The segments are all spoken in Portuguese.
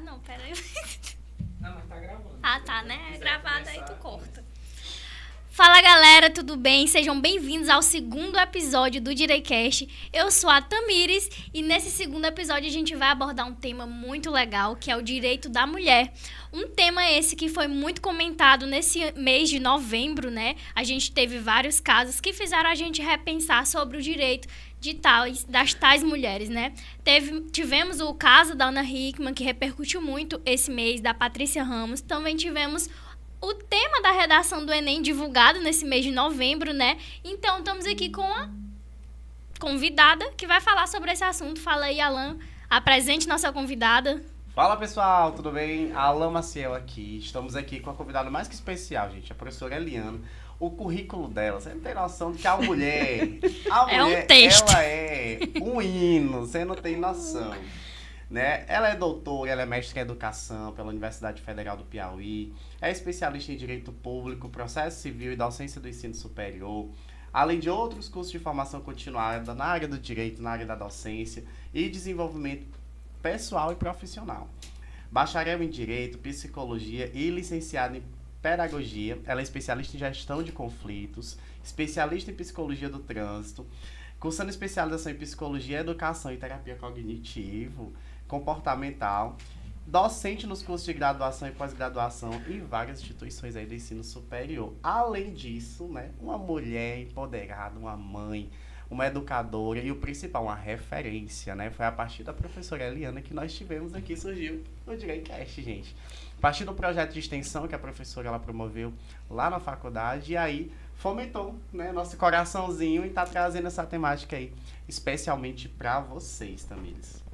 não, peraí. Não, mas tá gravando. Ah, tá, né? É quiser gravado, aí conversar, tu corta. Fala, galera, tudo bem? Sejam bem-vindos ao segundo episódio do Direicast. Eu sou a Tamires e nesse segundo episódio a gente vai abordar um tema muito legal, que é o direito da mulher. Um tema esse que foi muito comentado nesse mês de novembro, né? A gente teve vários casos que fizeram a gente repensar sobre o direito das tais mulheres, né? Tivemos o caso da Ana Hickman, que repercutiu muito esse mês, da Patrícia Ramos. Também tivemos o tema da redação do Enem divulgado nesse mês de novembro, né? Então, estamos aqui com a convidada que vai falar sobre esse assunto. Fala aí, Alan. Apresente nossa convidada. Fala, pessoal, tudo bem? Alan Maciel aqui. Estamos aqui com a convidada mais que especial, gente, a professora Eliana. O currículo dela, você não tem noção de que a mulher, É um texto. ela é um hino, você não tem noção. Né? Ela é doutora, ela é mestre em educação pela Universidade Federal do Piauí, é especialista em direito público, processo civil e docência do ensino superior, além de outros cursos de formação continuada na área do direito, na área da docência e desenvolvimento pessoal e profissional. Bacharel em direito, psicologia e licenciada em pedagogia, ela é especialista em gestão de conflitos, especialista em psicologia do trânsito, cursando especialização em psicologia, educação e terapia cognitivo, comportamental, docente nos cursos de graduação e pós-graduação em várias instituições aí do ensino superior. Além disso, né, uma mulher empoderada, uma mãe, uma educadora e o principal, uma referência, né? Foi a partir da professora Eliana que nós tivemos aqui, surgiu o Direicast, gente. A partir do projeto de extensão que a professora ela promoveu lá na faculdade, e aí fomentou, né, nosso coraçãozinho e tá trazendo essa temática aí, especialmente para vocês, Tamires.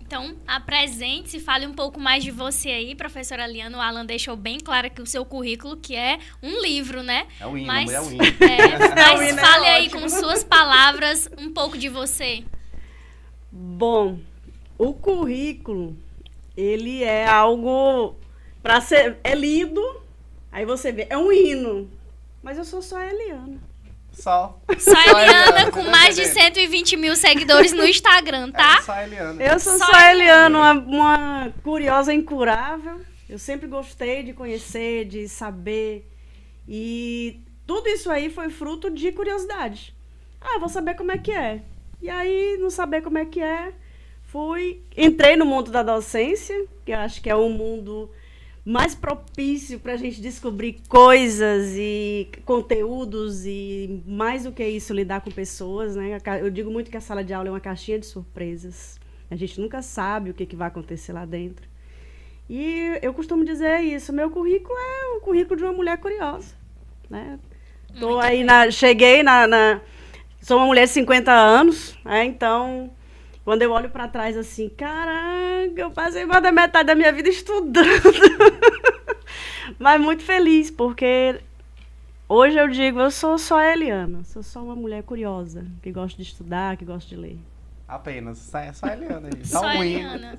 Então, apresente-se, fale um pouco mais de você aí, professora Eliana. O Alan deixou bem claro que o seu currículo, que é um livro, né? É o hino, mas, é o hino. Mas fale aí com suas palavras um pouco de você. Bom, o currículo, ele é algo para ser lido, aí você vê, é um hino, mas eu sou só a Eliana. Só a Eliana com você tá mais de entendendo? 120 mil seguidores no Instagram, tá? É só a Eliana. Eu sou Só só a Eliana, uma curiosa incurável. Eu sempre gostei de conhecer, de saber. E tudo isso aí foi fruto de curiosidade. Ah, vou saber como é que é. E aí, não saber como é que é, entrei no mundo da docência, que eu acho que é um mundo mais propício para a gente descobrir coisas e conteúdos e, mais do que isso, lidar com pessoas, né? Eu digo muito que a sala de aula é uma caixinha de surpresas. A gente nunca sabe o que vai acontecer lá dentro. E eu costumo dizer isso, meu currículo é o currículo de uma mulher curiosa, né? Sou uma mulher de 50 anos, né? Então, quando eu olho para trás assim, caraca, eu passei mais da metade da minha vida estudando. Mas muito feliz, porque hoje eu digo, eu sou só a Eliana, sou só uma mulher curiosa, que gosta de estudar, que gosta de ler. Apenas, só a Eliana, gente. Só a um hino. Eliana.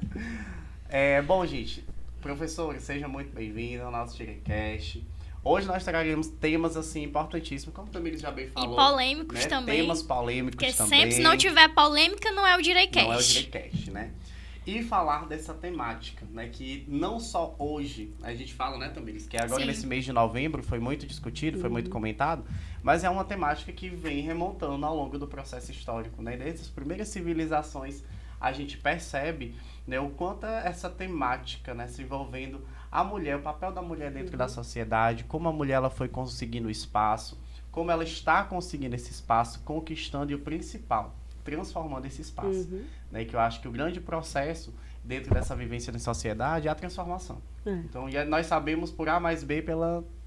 Bom, gente, professores, sejam muito bem-vindos ao nosso Direicast. Hoje nós traremos temas, assim, importantíssimos, como o Tamires já bem falou. E polêmicos, né? Também. Temas polêmicos porque também. Sempre, se não tiver polêmica, não é o Direicast. Não é o Direicast, né? E falar dessa temática, né? Que não só hoje, a gente fala, né, Tamires, que agora nesse mês de novembro foi muito discutido, foi muito comentado, mas é uma temática que vem remontando ao longo do processo histórico, né? Desde as primeiras civilizações, a gente percebe, né, o quanto essa temática, né, se envolvendo a mulher, o papel da mulher dentro da sociedade, como a mulher ela foi conseguindo espaço, como ela está conseguindo esse espaço, conquistando e o principal, transformando esse espaço. Né, que eu acho que o grande processo dentro dessa vivência na sociedade é a transformação. Então, nós sabemos por A mais B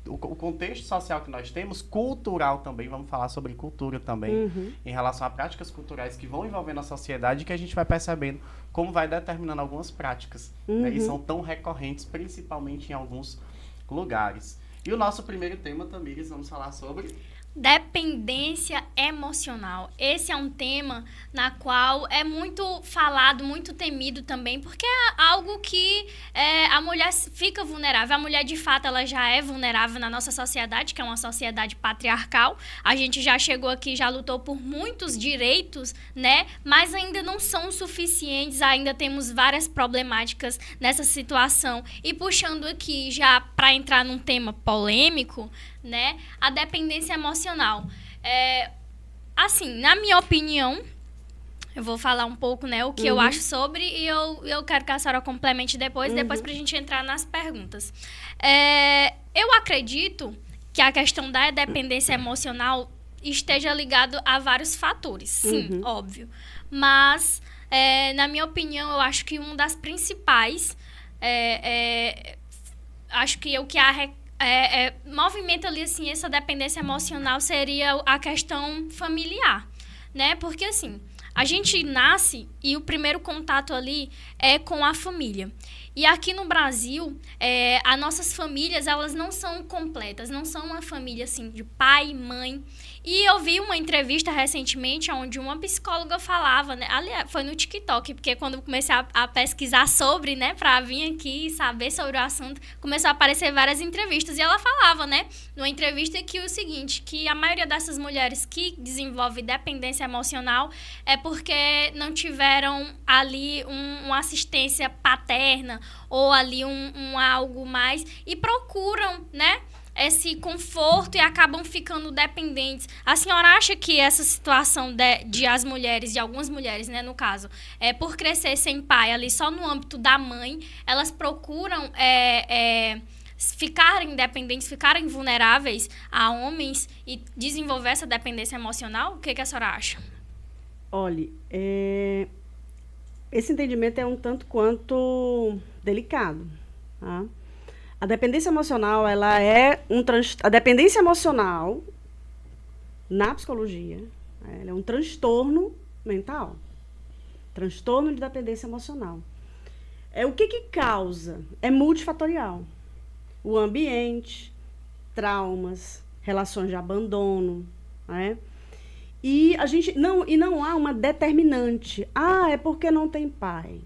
o contexto social que nós temos, cultural também, vamos falar sobre cultura também, em relação a práticas culturais que vão envolvendo a sociedade, que a gente vai percebendo como vai determinando algumas práticas, né, e são tão recorrentes, principalmente em alguns lugares. E o nosso primeiro tema, Tamires, vamos falar sobre Dependência emocional. Esse é um tema na qual é muito falado, muito temido também, porque é algo que a mulher fica vulnerável. A mulher, de fato, ela já é vulnerável na nossa sociedade, que é uma sociedade patriarcal. A gente já chegou aqui, já lutou por muitos direitos, né? Mas ainda não são suficientes, ainda temos várias problemáticas nessa situação. E puxando aqui, já para entrar num tema polêmico, né? A dependência emocional. Assim, na minha opinião, eu vou falar um pouco, né, o que eu acho sobre, e eu quero que a senhora complemente depois pra gente entrar nas perguntas. Eu acredito que a questão da dependência emocional esteja ligado a vários fatores, sim, óbvio. Mas, na minha opinião, eu acho que uma das principais, acho que o que movimenta ali, assim, essa dependência emocional seria a questão familiar, né? Porque, assim, a gente nasce e o primeiro contato ali é com a família. E aqui no Brasil, as nossas famílias, elas não são completas, não são uma família, assim, de pai, mãe. E eu vi uma entrevista recentemente onde uma psicóloga falava, né? Aliás, foi no TikTok, porque quando eu comecei a pesquisar sobre, né, pra vir aqui e saber sobre o assunto, começou a aparecer várias entrevistas. E ela falava, né, numa entrevista, que o seguinte, que a maioria dessas mulheres que desenvolvem dependência emocional é porque não tiveram ali uma assistência paterna ou ali um algo mais, e procuram, né, esse conforto e acabam ficando dependentes. A senhora acha que essa situação de as mulheres, de algumas mulheres, né, no caso, por crescer sem pai ali só no âmbito da mãe, elas procuram ficarem dependentes, ficarem vulneráveis a homens e desenvolver essa dependência emocional? O que a senhora acha? Olha, esse entendimento é um tanto quanto delicado, tá? A dependência emocional, ela é a dependência emocional, na psicologia, ela é um transtorno mental. Transtorno de dependência emocional. O que causa? É multifatorial. O ambiente, traumas, relações de abandono, né? E não há uma determinante. É porque não tem pai.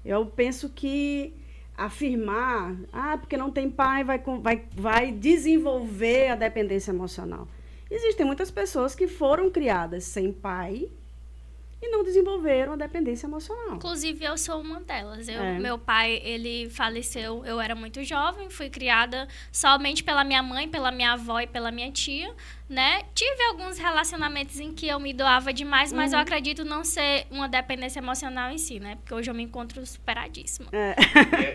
Eu penso que afirmar, porque não tem pai, vai desenvolver a dependência emocional. Existem muitas pessoas que foram criadas sem pai e não desenvolveram a dependência emocional. Inclusive, eu sou uma delas. Meu pai, ele faleceu, eu era muito jovem, fui criada somente pela minha mãe, pela minha avó e pela minha tia, né? Tive alguns relacionamentos em que eu me doava demais, mas eu acredito não ser uma dependência emocional em si, né? Porque hoje eu me encontro superadíssima.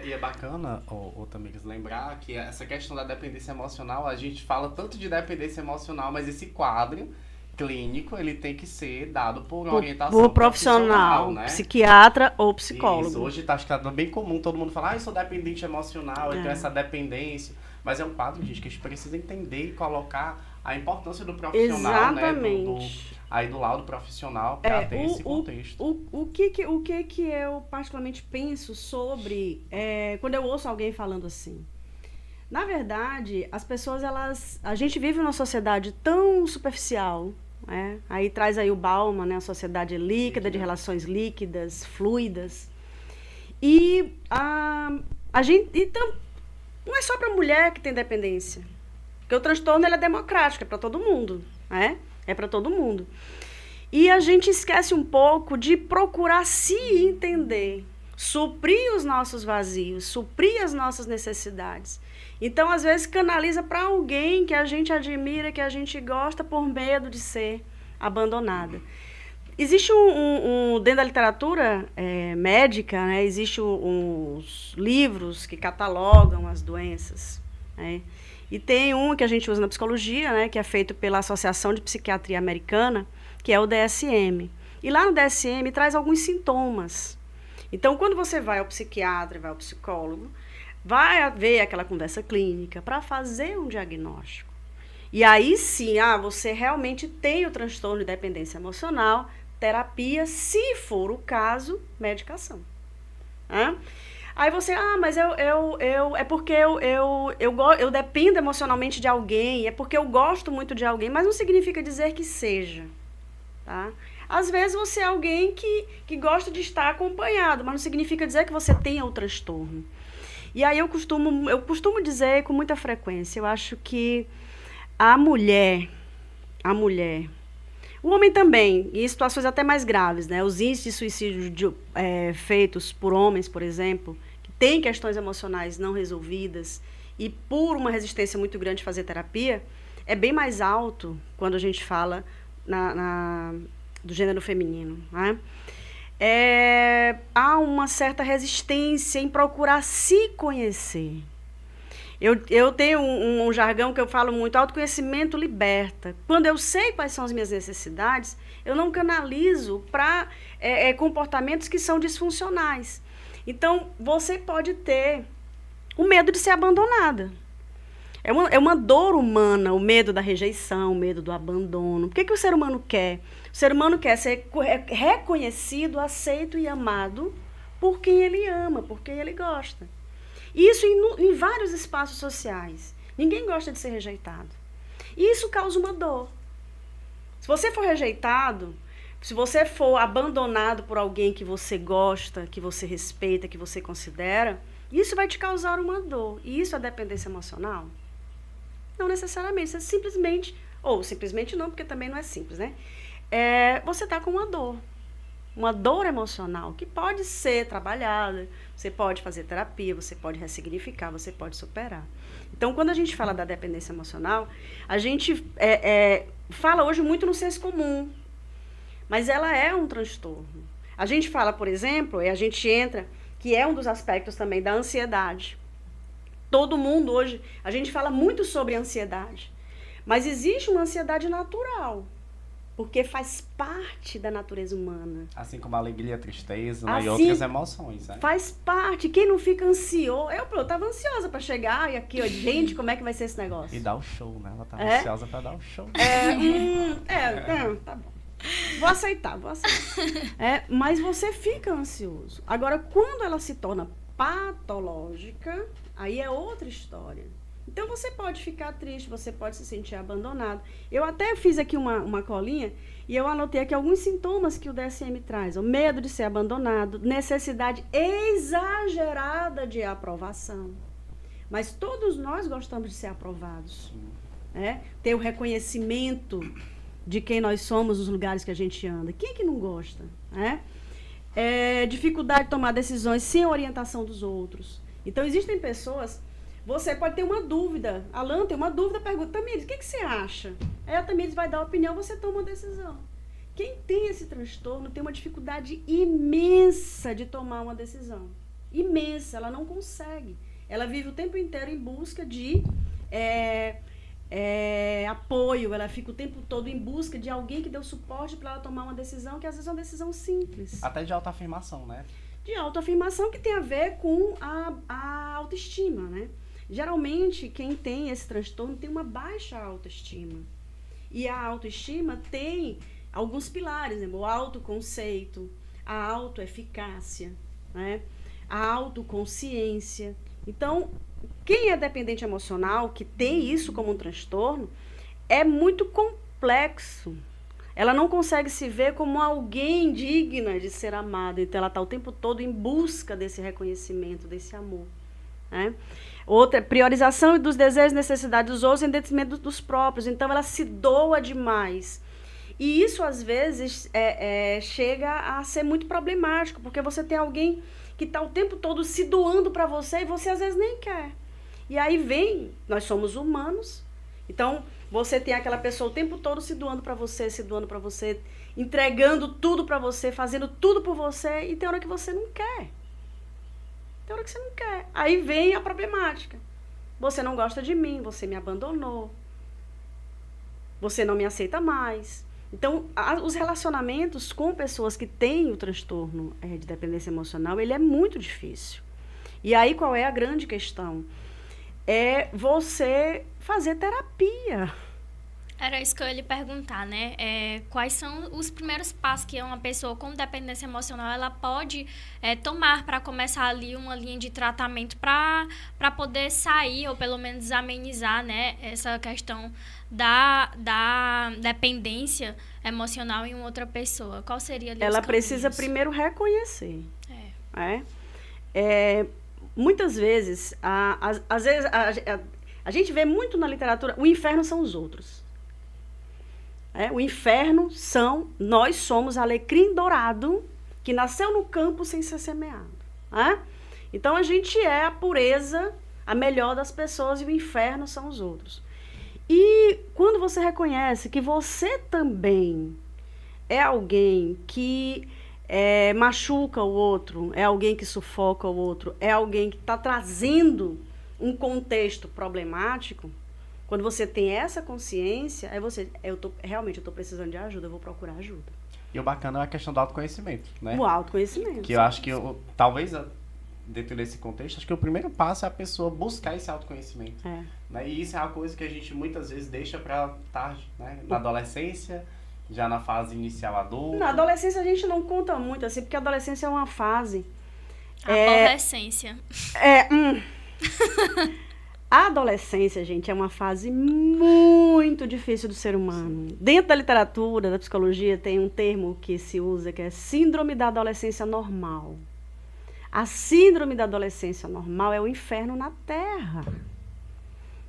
E é bacana, Tamires, lembrar que essa questão da dependência emocional, a gente fala tanto de dependência emocional, mas esse quadro clínico, ele tem que ser dado por orientação por profissional, né? Psiquiatra ou psicólogo. Isso, hoje tá bem comum todo mundo falar, eu sou dependente emocional, eu tenho essa dependência. Mas é um quadro, gente, que a gente precisa entender e colocar a importância do profissional, exatamente, né? Aí do laudo profissional para ter esse contexto. O que eu particularmente penso sobre, quando eu ouço alguém falando assim? Na verdade, as pessoas, a gente vive numa sociedade tão superficial, né? Aí traz aí o Bauman, né? A sociedade líquida, de relações líquidas, fluidas. E a gente... Então, não é só para a mulher que tem dependência. Porque o transtorno, ele é democrático, é para todo mundo, né? É para todo mundo. E a gente esquece um pouco de procurar se entender, suprir os nossos vazios, suprir as nossas necessidades. Então, às vezes, canaliza para alguém que a gente admira, que a gente gosta, por medo de ser abandonada. Existe dentro da literatura médica, né, existe uns livros que catalogam as doenças, né? E tem um que a gente usa na psicologia, né, que é feito pela Associação de Psiquiatria Americana, que é o DSM. E lá no DSM traz alguns sintomas. Então, quando você vai ao psiquiatra, vai ao psicólogo, vai haver aquela conversa clínica para fazer um diagnóstico. E aí sim, você realmente tem o transtorno de dependência emocional, terapia, se for o caso, medicação. Aí você, mas é porque eu dependo emocionalmente de alguém, é porque eu gosto muito de alguém, mas não significa dizer que seja, tá? Às vezes você é alguém que gosta de estar acompanhado, mas não significa dizer que você tenha o transtorno. E aí eu costumo dizer com muita frequência, eu acho que a mulher, o homem também, em situações até mais graves, né? Os índices de suicídio feitos por homens, por exemplo, que têm questões emocionais não resolvidas e por uma resistência muito grande de fazer terapia, é bem mais alto quando a gente fala do gênero feminino, né? Há uma certa resistência em procurar se conhecer. Eu tenho um jargão que eu falo muito, autoconhecimento liberta. Quando eu sei quais são as minhas necessidades, eu não canalizo para comportamentos que são disfuncionais. Então, você pode ter o medo de ser abandonada. É uma dor humana, o medo da rejeição, o medo do abandono. Por que o ser humano quer? O ser humano quer ser reconhecido, aceito e amado por quem ele ama, por quem ele gosta. Isso em vários espaços sociais. Ninguém gosta de ser rejeitado. E isso causa uma dor. Se você for rejeitado, se você for abandonado por alguém que você gosta, que você respeita, que você considera, isso vai te causar uma dor. E isso é dependência emocional? Não necessariamente. Você simplesmente, ou simplesmente não, porque também não é simples, né? Você está com uma dor emocional que pode ser trabalhada, você pode fazer terapia, você pode ressignificar, você pode superar. Então, quando a gente fala da dependência emocional, a gente fala hoje muito no senso comum, mas ela é um transtorno. A gente fala, por exemplo, e a gente entra, que é um dos aspectos também da ansiedade. Todo mundo hoje, a gente fala muito sobre ansiedade, mas existe uma ansiedade natural, porque faz parte da natureza humana. Assim como a alegria, a tristeza, né? E outras emoções, né? Faz parte. Quem não fica ansioso... Eu tava ansiosa pra chegar e aqui, ó, gente, como é que vai ser esse negócio? E dar o show, né? Ela tava ansiosa pra dar o show. Tá bom. Vou aceitar. Mas você fica ansioso. Agora, quando ela se torna patológica, aí é outra história. Então, você pode ficar triste, você pode se sentir abandonado. Eu até fiz aqui uma colinha e eu anotei aqui alguns sintomas que o DSM traz. O medo de ser abandonado, necessidade exagerada de aprovação. Mas todos nós gostamos de ser aprovados. Né? Ter o reconhecimento de quem nós somos nos lugares que a gente anda. Quem é que não gosta? Né? Dificuldade de tomar decisões sem orientação dos outros. Então, existem pessoas... Você pode ter uma dúvida. Alan tem uma dúvida, pergunta, Tamires, o que você acha? Aí a Tamires vai dar a opinião, você toma uma decisão. Quem tem esse transtorno tem uma dificuldade imensa de tomar uma decisão. Imensa, ela não consegue. Ela vive o tempo inteiro em busca de apoio, ela fica o tempo todo em busca de alguém que dê o suporte para ela tomar uma decisão, que às vezes é uma decisão simples. Até de autoafirmação, né? De autoafirmação que tem a ver com a autoestima, né? Geralmente, quem tem esse transtorno tem uma baixa autoestima. E a autoestima tem alguns pilares, né? O autoconceito, a autoeficácia, né? A autoconsciência. Então, quem é dependente emocional, que tem isso como um transtorno, é muito complexo. Ela não consegue se ver como alguém digna de ser amada. Então, ela está o tempo todo em busca desse reconhecimento, desse amor. Né? Outra, priorização dos desejos e necessidades dos outros em detrimento dos próprios. Então, ela se doa demais. E isso, às vezes, chega a ser muito problemático, porque você tem alguém que está o tempo todo se doando para você e você, às vezes, nem quer. E aí nós somos humanos, então... Você tem aquela pessoa o tempo todo se doando para você, entregando tudo para você, fazendo tudo por você, e tem hora que você não quer. Aí vem a problemática. Você não gosta de mim, você me abandonou. Você não me aceita mais. Então, os relacionamentos com pessoas que têm o transtorno de dependência emocional, ele é muito difícil. E aí, qual é a grande questão? É você fazer terapia. Era isso que eu ia lhe perguntar, né? Quais são os primeiros passos que uma pessoa com dependência emocional ela pode tomar para começar ali uma linha de tratamento para poder sair ou pelo menos amenizar, né, essa questão da dependência emocional em outra pessoa. Qual seria ali Ela os precisa caminhos? primeiro reconhecer. Muitas vezes, às vezes a gente vê muito na literatura, o inferno são os outros. O inferno nós somos alecrim dourado que nasceu no campo sem ser semeado. Então a gente é a pureza, a melhor das pessoas, e o inferno são os outros. E quando você reconhece que você também é alguém que machuca o outro, é alguém que sufoca o outro, é alguém que está trazendo um contexto problemático, quando você tem essa consciência, realmente eu estou precisando de ajuda, eu vou procurar ajuda. E o bacana é a questão do autoconhecimento, né? O autoconhecimento. Que eu acho que, talvez, dentro desse contexto, acho que o primeiro passo é a pessoa buscar esse autoconhecimento. Né? E isso é uma coisa que a gente muitas vezes deixa para tarde, né? Na adolescência, já na fase inicial adulta. Na adolescência a gente não conta muito, assim, porque a adolescência é uma fase... Aborrecência. A adolescência, gente, é uma fase muito difícil do ser humano. Dentro da literatura, da psicologia, tem um termo que se usa, que é síndrome da adolescência normal. A síndrome da adolescência normal é o inferno na Terra.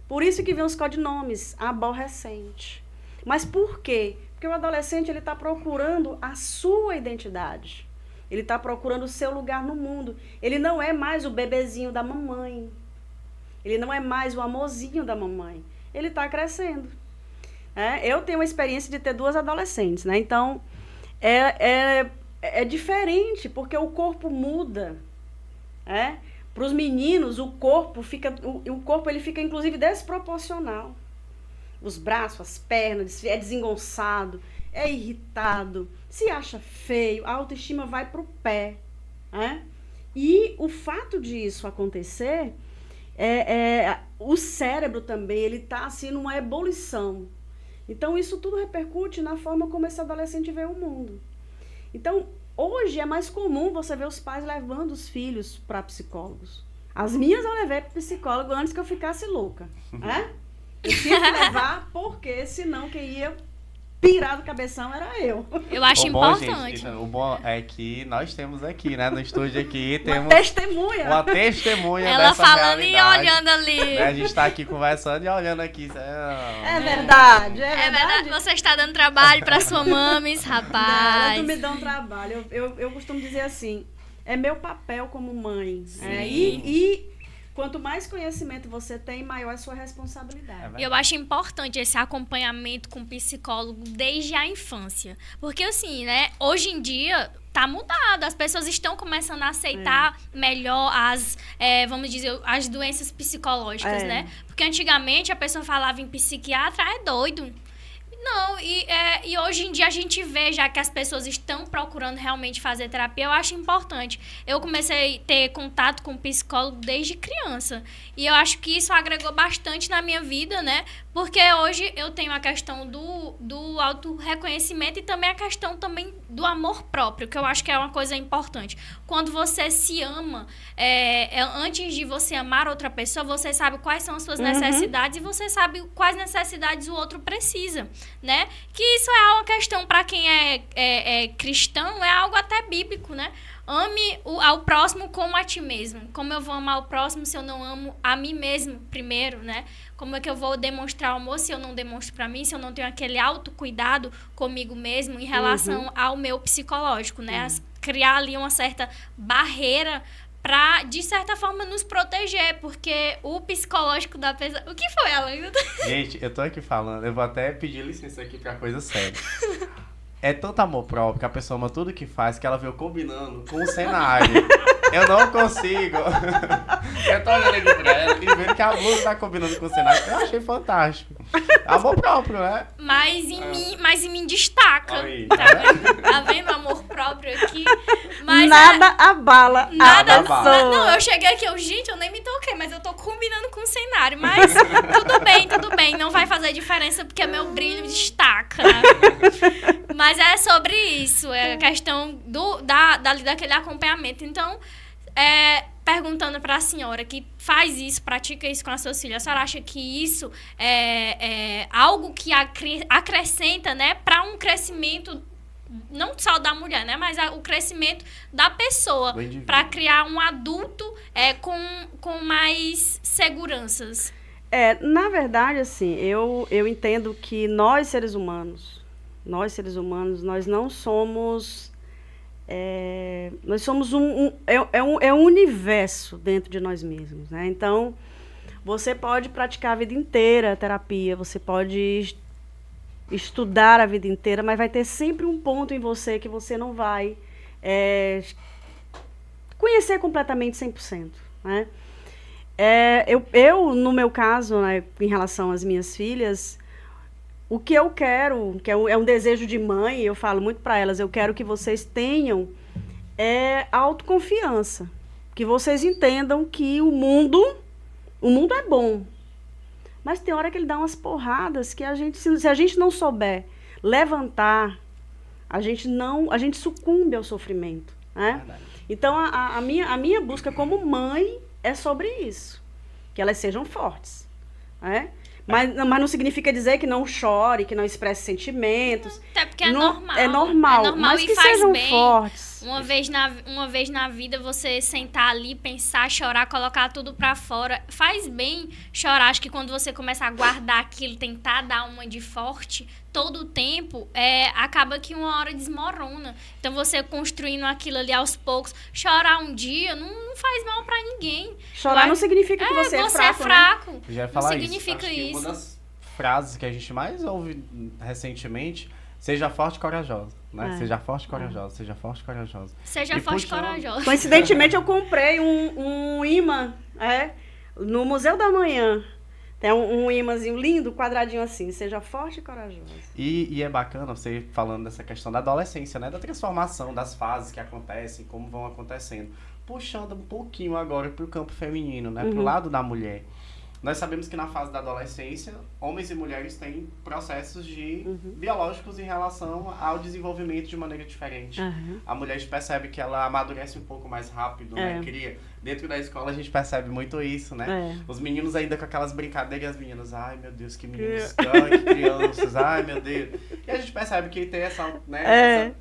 Por isso que vem os codinomes, aborrecente. Mas por quê? Porque o adolescente está procurando a sua identidade. Ele está procurando o seu lugar no mundo. Ele não é mais o bebezinho da mamãe. Ele não é mais o amorzinho da mamãe. Ele está crescendo. Eu tenho a experiência de ter 2 adolescentes, né? Então, é diferente, porque o corpo muda. Para os meninos, o corpo ele fica, inclusive, desproporcional. Os braços, as pernas, é desengonçado, é irritado, se acha feio, a autoestima vai para o pé. E o fato disso acontecer... o cérebro também, ele está assim numa ebulição. Então isso tudo repercute na forma como esse adolescente vê o mundo. Então hoje é mais comum você ver os pais levando os filhos para psicólogos. As minhas eu levei para psicólogo antes que eu ficasse louca. Eu tive que levar, porque senão quem ia pirar do cabeção era eu. Eu acho importante. Gente, o bom é que nós temos aqui, né, no estúdio aqui, temos uma testemunha ela dessa falando realidade, e olhando ali. Né? A gente tá aqui conversando e olhando aqui. É verdade. Você está dando trabalho para sua mames, rapaz. Não me dão trabalho. Eu costumo dizer assim, é meu papel como mãe. E quanto mais conhecimento você tem, maior é a sua responsabilidade. Eu acho importante esse acompanhamento com o psicólogo desde a infância. Porque, assim, né, hoje em dia tá mudado. As pessoas estão começando a aceitar melhor vamos dizer, as doenças psicológicas, né? Porque antigamente a pessoa falava em psiquiatra, é doido. Não, e hoje em dia a gente vê já que as pessoas estão procurando realmente fazer terapia. Eu acho importante. Eu comecei a ter contato com psicólogo desde criança. E eu acho que isso agregou bastante na minha vida, né? Porque hoje eu tenho a questão do auto-reconhecimento e também a questão também do amor próprio, que eu acho que é uma coisa importante. Quando você se ama, antes de você amar outra pessoa, você sabe quais são as suas necessidades e você sabe quais necessidades o outro precisa, né? Que isso é uma questão, para quem é cristão, é algo até bíblico, né? Ame ao próximo como a ti mesmo. Como eu vou amar o próximo se eu não amo a mim mesmo primeiro, né? Como é que eu vou demonstrar amor se eu não demonstro para mim, se eu não tenho aquele autocuidado comigo mesmo em relação ao meu psicológico, né? Criar ali uma certa barreira para, de certa forma, nos proteger, porque o psicológico da pessoa... O que foi, Alan? Gente, eu tô aqui falando, eu vou até pedir licença aqui pra coisa séria. É tanto amor próprio que a pessoa ama tudo que faz, que ela veio combinando com o cenário. Eu não consigo. Eu tô olhando aqui pra ela e vendo que a blusa tá combinando com o cenário. Eu achei fantástico. Amor próprio, né? Mas em mim destaca. Aí, Tá vendo? Tá vendo o amor próprio aqui? Mas Nada abala nada. a pessoa. Não, eu cheguei aqui, gente, eu nem me toquei, mas eu tô combinando com o cenário. Mas tudo bem. Não vai fazer diferença porque meu brilho destaca. Né? Mas é sobre isso. É a questão daquele acompanhamento. Então, perguntando para a senhora que faz isso, pratica isso com as suas filhas, a senhora acha que isso é algo que acrescenta, né, para um crescimento não só da mulher, né, mas o crescimento da pessoa, para criar um adulto com mais seguranças? Na verdade, assim, eu entendo que nós seres humanos, nós não somos... nós somos um universo dentro de nós mesmos, né? Então, você pode praticar a vida inteira a terapia, você pode estudar a vida inteira, mas vai ter sempre um ponto em você que você não vai conhecer completamente 100%, né? Eu, no meu caso, né, em relação às minhas filhas, o que eu quero, que é um desejo de mãe, eu falo muito para elas, eu quero que vocês tenham autoconfiança. Que vocês entendam que o mundo é bom. Mas tem hora que ele dá umas porradas que se a gente não souber levantar, a gente sucumbe ao sofrimento. Né? Então, a minha busca como mãe é sobre isso. Que elas sejam fortes. Né? Mas não significa dizer que não chore, que não expresse sentimentos. Até porque é normal. É normal, mas que sejam fortes. Uma vez na vida, você sentar ali, pensar, chorar, colocar tudo pra fora. Faz bem chorar. Acho que quando você começa a guardar aquilo, tentar dar uma de forte, todo o tempo, acaba que uma hora desmorona. Então, você construindo aquilo ali aos poucos, chorar um dia não faz mal pra ninguém. Chorar não significa que você é fraco, fraco. Já ia não falar significa isso. Uma das frases que a gente mais ouve recentemente, seja forte e corajosa, né? Seja forte e corajosa, seja forte e corajosa. Seja forte e corajosa. Coincidentemente, eu comprei um imã, no Museu da Manhã. Tem um imãzinho lindo, quadradinho assim, seja forte e corajosa. E é bacana você falando dessa questão da adolescência, né? Da transformação, das fases que acontecem, como vão acontecendo. Puxando um pouquinho agora pro campo feminino, né? Pro lado da mulher. Nós sabemos que na fase da adolescência, homens e mulheres têm processos biológicos em relação ao desenvolvimento de maneira diferente. A mulher, a gente percebe que ela amadurece um pouco mais rápido, né? Dentro da escola a gente percebe muito isso, né? Os meninos ainda com aquelas brincadeiras, as meninas, ai meu Deus, que meninos, que crianças, ai meu Deus. E a gente percebe que tem essa, né?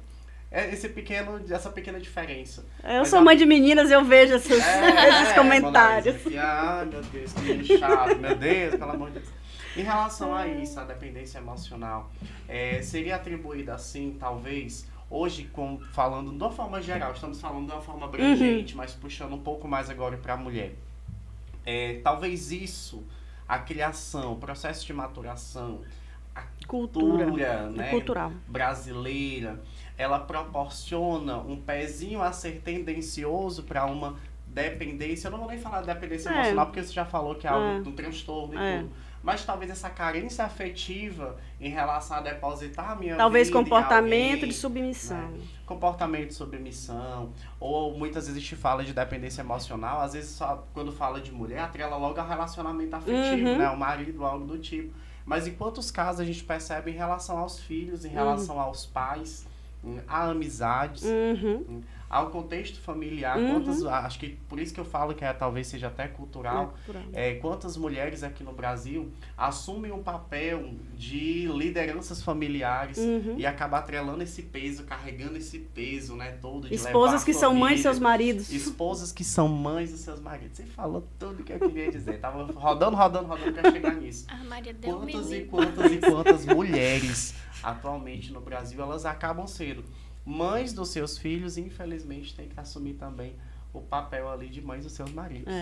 Essa pequena diferença. Eu sou mãe de meninas, eu vejo esses comentários. Ai, meu Deus, que menino chato, meu Deus, pelo amor de Deus. Em relação a isso, a dependência emocional, seria atribuída assim, talvez, hoje, falando de uma forma geral, estamos falando de uma forma abrangente, mas puxando um pouco mais agora para a mulher. Talvez isso, a criação, o processo de maturação, a cultura, né, cultural brasileira, ela proporciona um pezinho a ser tendencioso para uma dependência. Eu não vou nem falar de dependência emocional, porque você já falou que é algo do transtorno e tudo. Mas talvez essa carência afetiva em relação a depositar a minha talvez vida comportamento alguém, de submissão. Né? Comportamento de submissão. Ou muitas vezes a gente fala de dependência emocional, às vezes só quando fala de mulher, atrela logo a relacionamento afetivo, né? O marido, algo do tipo. Mas em quantos casos a gente percebe em relação aos filhos, em relação aos pais, a amizades, ao contexto familiar, acho que por isso que eu falo que talvez seja até cultural, quantas mulheres aqui no Brasil assumem um papel de lideranças familiares e acabam atrelando esse peso, carregando esse peso, né, todo de esposas que são mães de seus maridos. Esposas que são mães dos seus maridos. Você falou tudo que eu queria dizer. Tava rodando pra chegar nisso. A Maria deu Quantas mulheres atualmente no Brasil, elas acabam sendo mães dos seus filhos e infelizmente tem que assumir também o papel ali de mães dos seus maridos,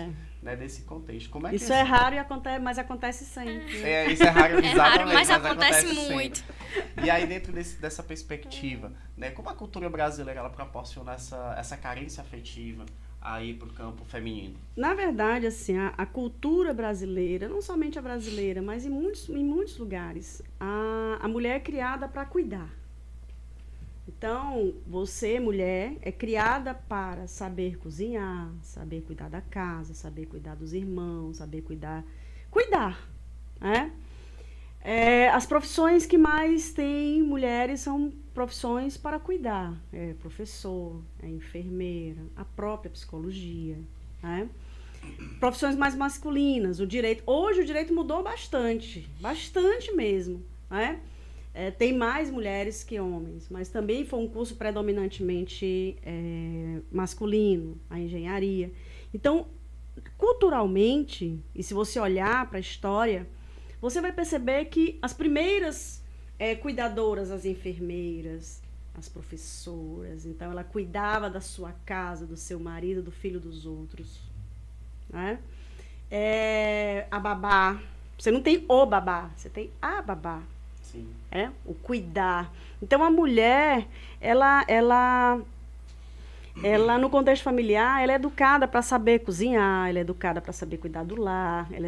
né, desse contexto. Como isso é raro, mas acontece sempre. Isso é raro, exatamente, raro, mas acontece muito. E aí dentro dessa perspectiva, né, como a cultura brasileira ela proporciona essa carência afetiva, a ir para o campo feminino? Na verdade, assim, a cultura brasileira, não somente a brasileira, mas em muitos lugares, a mulher é criada para cuidar. Então, você, mulher, é criada para saber cozinhar, saber cuidar da casa, saber cuidar dos irmãos, saber cuidar, né? As profissões que mais têm mulheres são profissões para cuidar. É professor, é enfermeira, a própria psicologia, né? Profissões mais masculinas, o direito. Hoje o direito mudou bastante mesmo, né? Tem mais mulheres que homens, mas também foi um curso predominantemente masculino, a engenharia. Então, culturalmente, e se você olhar para a história, você vai perceber que as primeiras cuidadoras, as enfermeiras, as professoras, então ela cuidava da sua casa, do seu marido, do filho dos outros, né? A babá, você não tem o babá, você tem a babá. Sim. O cuidar. Então, a mulher, ela no contexto familiar, ela é educada para saber cozinhar, ela é educada para saber cuidar do lar, ela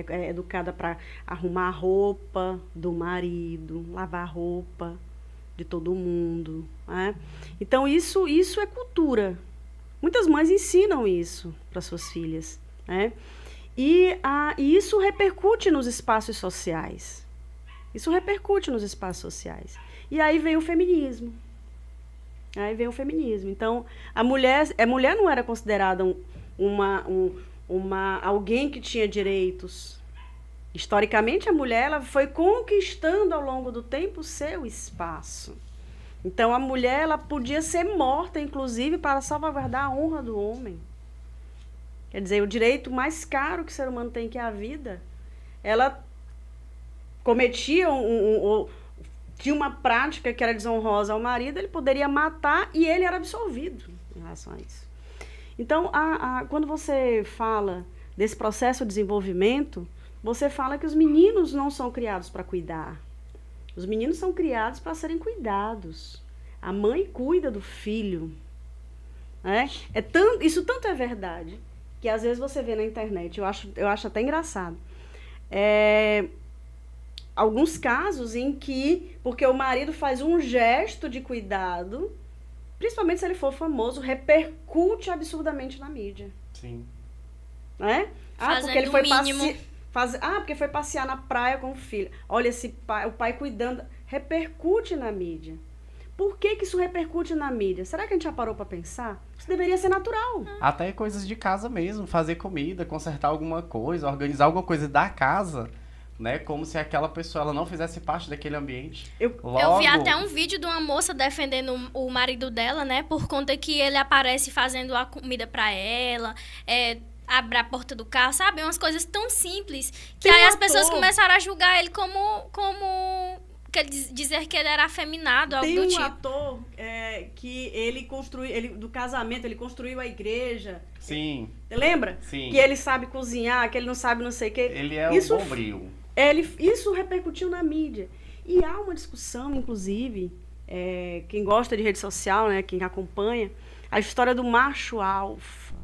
é educada para arrumar a roupa do marido, lavar a roupa de todo mundo, né? Então, isso é cultura. Muitas mães ensinam isso para suas filhas, né? E isso repercute nos espaços sociais. E aí vem o feminismo. Então, a mulher não era considerada alguém que tinha direitos. Historicamente, a mulher ela foi conquistando ao longo do tempo o seu espaço. Então, a mulher ela podia ser morta, inclusive, para salvaguardar a honra do homem. Quer dizer, o direito mais caro que o ser humano tem, que é a vida, ela cometia tinha uma prática que era desonrosa ao marido, ele poderia matar e ele era absolvido em relação a isso. Então, quando você fala desse processo de desenvolvimento, você fala que os meninos não são criados para cuidar. Os meninos são criados para serem cuidados. A mãe cuida do filho. Né? Isso tanto é verdade, que às vezes você vê na internet, eu acho até engraçado. Alguns casos em que, porque o marido faz um gesto de cuidado, principalmente se ele for famoso, repercute absurdamente na mídia. Sim. Né? Porque ele foi porque foi passear na praia com o filho. Olha, o pai cuidando, repercute na mídia. Por que isso repercute na mídia? Será que a gente já parou para pensar? Isso deveria ser natural. Até coisas de casa mesmo, fazer comida, consertar alguma coisa, organizar alguma coisa da casa, né? Como se aquela pessoa ela não fizesse parte daquele ambiente. Eu vi até um vídeo de uma moça defendendo o marido dela, né? Por conta que ele aparece fazendo a comida para ela, abre a porta do carro, sabe? Umas coisas tão simples que aí as pessoas começaram a julgar ele como dizer que ele era afeminado, algo do tipo. Tem um ator que ele construiu, do casamento, ele construiu a igreja. Sim. Você lembra? Sim. Que ele sabe cozinhar, que ele não sabe não sei o quê. Ele é o bombril. Isso repercutiu na mídia. E há uma discussão, inclusive, quem gosta de rede social, né, quem acompanha, a história do macho alfa.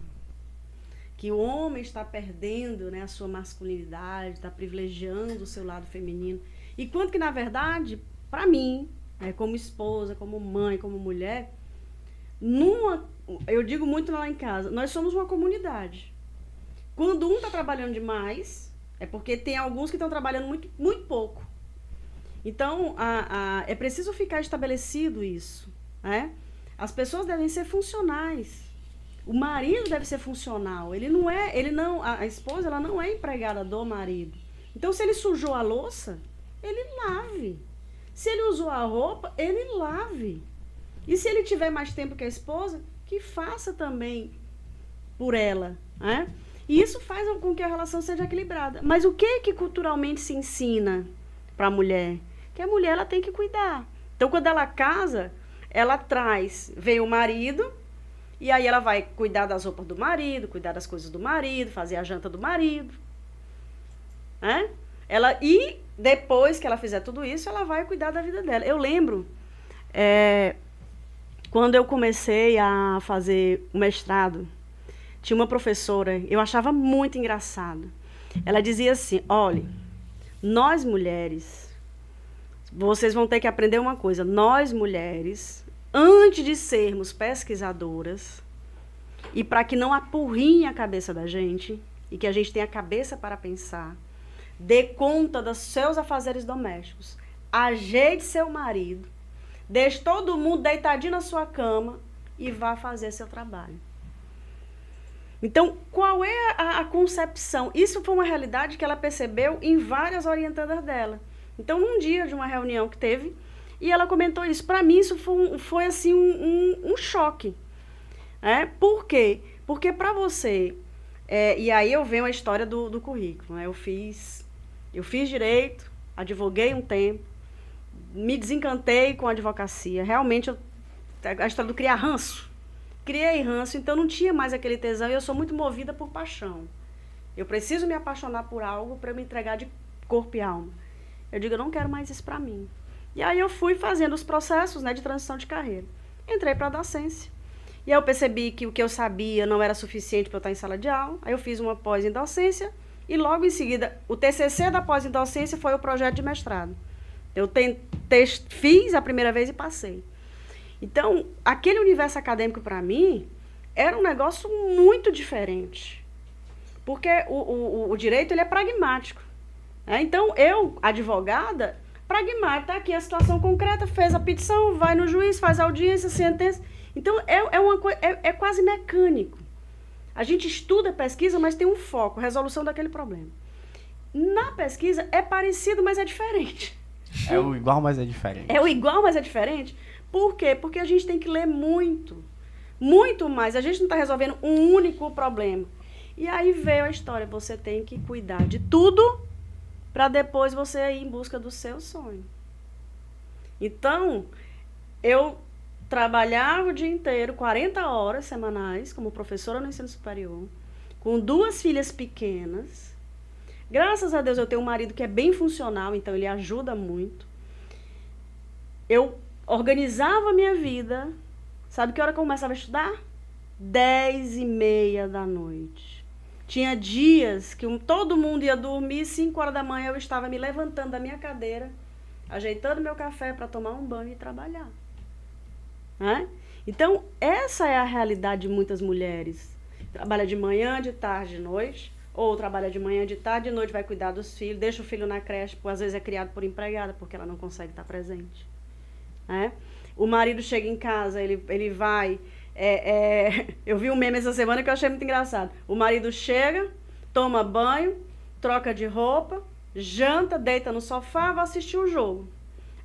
Que o homem está perdendo, né, a sua masculinidade, está privilegiando o seu lado feminino. E quanto que, na verdade, para mim, como esposa, como mãe, como mulher, eu digo muito lá em casa, nós somos uma comunidade. Quando um está trabalhando demais, é porque tem alguns que estão trabalhando muito, muito pouco. Então, é preciso ficar estabelecido isso. Né? As pessoas devem ser funcionais. O marido deve ser funcional. A esposa ela não é empregada do marido. Então, se ele sujou a louça, ele lave. Se ele usou a roupa, ele lave. E se ele tiver mais tempo que a esposa, que faça também por ela. Né? E isso faz com que a relação seja equilibrada. Mas o que culturalmente se ensina para a mulher? Que a mulher ela tem que cuidar. Então, quando ela casa, ela vem o marido, e aí ela vai cuidar das roupas do marido, cuidar das coisas do marido, fazer a janta do marido. Né? E depois que ela fizer tudo isso, ela vai cuidar da vida dela. Eu lembro, quando eu comecei a fazer o mestrado, tinha uma professora, eu achava muito engraçado. Ela dizia assim, olha, nós mulheres, vocês vão ter que aprender uma coisa, nós mulheres, antes de sermos pesquisadoras, e para que não apurrinhe a cabeça da gente, e que a gente tenha cabeça para pensar, dê conta dos seus afazeres domésticos, ajeite seu marido, deixe todo mundo deitadinho na sua cama e vá fazer seu trabalho. Então, qual é a concepção? Isso foi uma realidade que ela percebeu em várias orientandas dela. Então, num dia de uma reunião que teve, e ela comentou isso. Para mim, isso foi assim, um choque. Por quê? Porque para você... e aí eu venho a história do currículo. Né? Eu fiz direito, advoguei um tempo, me desencantei com a advocacia. Realmente, a história do criar ranço. Criei ranço, então não tinha mais aquele tesão, e eu sou muito movida por paixão. Eu preciso me apaixonar por algo para me entregar de corpo e alma. Eu digo, eu não quero mais isso para mim. E aí eu fui fazendo os processos, né, de transição de carreira. Entrei para a docência. E aí eu percebi que o que eu sabia não era suficiente para eu estar em sala de aula. Aí eu fiz uma pós em docência e logo em seguida, o TCC da pós em docência foi o projeto de mestrado. Eu fiz a primeira vez e passei. Então, aquele universo acadêmico, para mim, era um negócio muito diferente. Porque o direito, ele é pragmático. Né? Então, eu, advogada, pragmática, tá aqui a situação concreta, fez a petição, vai no juiz, faz a audiência, sentença. Então, é quase mecânico. A gente estuda pesquisa, mas tem um foco, resolução daquele problema. Na pesquisa, é parecido, mas é diferente. É o igual, mas é diferente. É o igual, mas é diferente? Por quê? Porque a gente tem que ler muito. Muito mais. A gente não está resolvendo um único problema. E aí veio a história. Você tem que cuidar de tudo para depois você ir em busca do seu sonho. Então, eu trabalhava o dia inteiro, 40 horas semanais, como professora no ensino superior, com 2 filhas pequenas. Graças a Deus eu tenho um marido que é bem funcional, então ele ajuda muito. Eu organizava a minha vida. Sabe que hora que eu começava a estudar? 10h30 da noite. Tinha dias que todo mundo ia dormir, 5 horas da manhã eu estava me levantando da minha cadeira, ajeitando meu café para tomar um banho e trabalhar. Né? Então, essa é a realidade de muitas mulheres. Trabalha de manhã, de tarde, de noite, ou trabalha de manhã, de tarde, de noite vai cuidar dos filhos, deixa o filho na creche, às vezes é criado por empregada, porque ela não consegue estar presente. O marido chega em casa, ele vai... eu vi um meme essa semana que eu achei muito engraçado. O marido chega, toma banho, troca de roupa, janta, deita no sofá, vai assistir o jogo.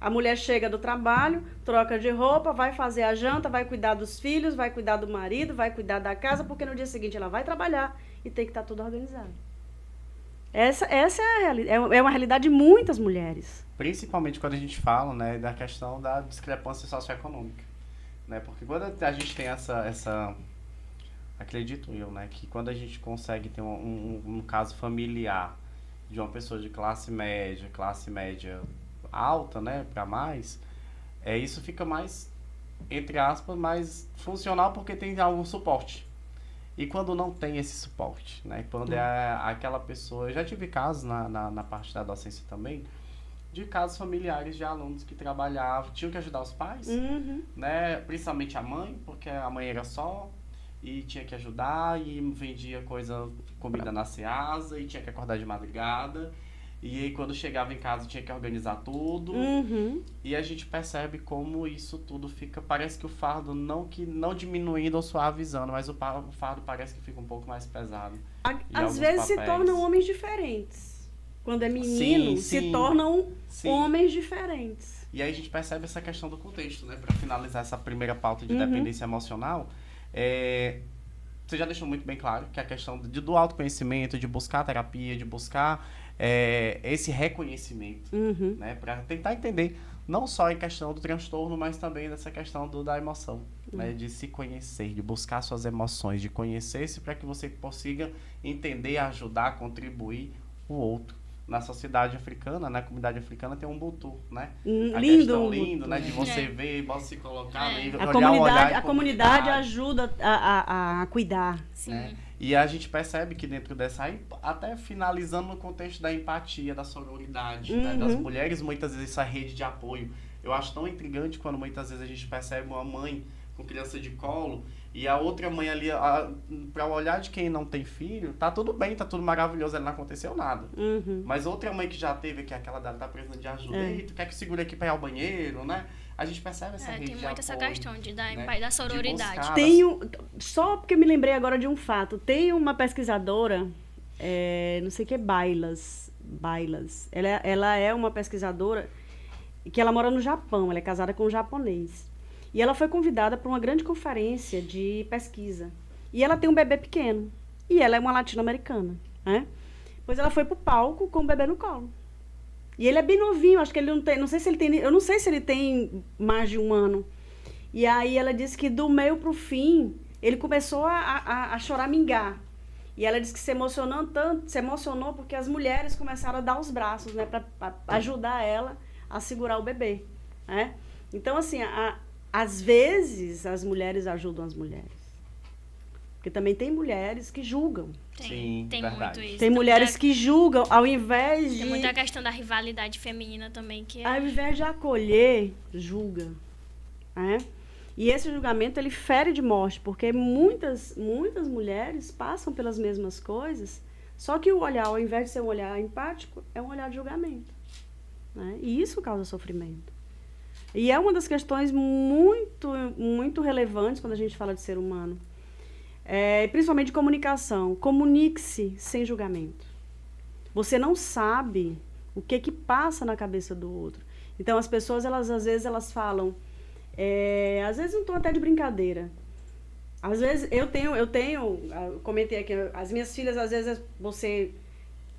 A mulher chega do trabalho, troca de roupa, vai fazer a janta, vai cuidar dos filhos, vai cuidar do marido, vai cuidar da casa, porque no dia seguinte ela vai trabalhar e tem que estar tudo organizado. Essa é uma realidade de muitas mulheres. Principalmente quando a gente fala, né, da questão da discrepância socioeconômica. Né? Porque quando a gente tem essa acredito eu, né, que quando a gente consegue ter um caso familiar de uma pessoa de classe média alta, né, para mais, isso fica mais, entre aspas, mais funcional porque tem algum suporte. E quando não tem esse suporte, né, quando é aquela pessoa... Eu já tive casos na parte da docência também, de casos familiares de alunos que trabalhavam, tinham que ajudar os pais, né, principalmente a mãe, porque a mãe era só, e tinha que ajudar, e vendia comida na Ceasa, e tinha que acordar de madrugada, e aí quando chegava em casa tinha que organizar tudo, e a gente percebe como isso tudo fica, parece que o fardo não diminuindo ou suavizando, mas o fardo parece que fica um pouco mais pesado. Às vezes se tornam homens diferentes. Quando é menino, se tornam homens diferentes. E aí a gente percebe essa questão do contexto, né? Para finalizar essa primeira pauta de dependência emocional, você já deixou muito bem claro que a questão do autoconhecimento, de buscar terapia, de buscar esse reconhecimento, né? Para tentar entender, não só em questão do transtorno, mas também dessa questão da emoção, né? De se conhecer, de buscar suas emoções, de conhecer-se para que você consiga entender, ajudar, contribuir o outro. Na sociedade africana, na comunidade africana, tem um Ubuntu, né? A questão linda, né? De você ver, se colocar, olhar, a comunidade ajuda a cuidar. Sim. Né? E a gente percebe que dentro dessa, aí, até finalizando no contexto da empatia, da sororidade, né, das mulheres, muitas vezes essa rede de apoio. Eu acho tão intrigante quando muitas vezes a gente percebe uma mãe com criança de colo e a outra mãe ali, para o olhar de quem não tem filho, tá tudo bem, tá tudo maravilhoso, ali não aconteceu nada. Mas outra mãe que já teve, que é aquela dela, tá precisando de ajuda, ei, tu quer que eu segure aqui pra ir ao banheiro, né? A gente percebe essa rede de tem muito essa apoio, questão né? da sororidade. Só porque me lembrei agora de um fato. Tem uma pesquisadora, não sei o que, Bailas. Ela é uma pesquisadora que ela mora no Japão, ela é casada com um japonês. E ela foi convidada para uma grande conferência de pesquisa. E ela tem um bebê pequeno. E ela é uma latino-americana, né? Pois ela foi pro palco com o bebê no colo. E ele é bem novinho, acho que ele não tem, eu não sei se ele tem mais de 1 ano. E aí ela disse que do meio pro fim, ele começou a choramingar. E ela disse que se emocionou porque as mulheres começaram a dar os braços, né, para ajudar ela a segurar o bebê, né? Então, assim, às vezes as mulheres ajudam as mulheres. Porque também tem mulheres que julgam. Sim, tem verdade. muito isso. Tem mulheres que julgam ao invés de... Tem muita questão da rivalidade feminina também, que Ao invés de acolher, julga. Né? E esse julgamento, ele fere de morte, porque muitas mulheres passam pelas mesmas coisas, só que o olhar, ao invés de ser um olhar empático, é um olhar de julgamento. Né? E isso causa sofrimento. E é uma das questões muito, muito relevantes quando a gente fala de ser humano. Principalmente de comunicação. Comunique-se sem julgamento. Você não sabe o que passa na cabeça do outro. Então, as pessoas, às vezes, elas falam... às vezes, um tom até de brincadeira. Às vezes, eu comentei aqui, as minhas filhas, às vezes, você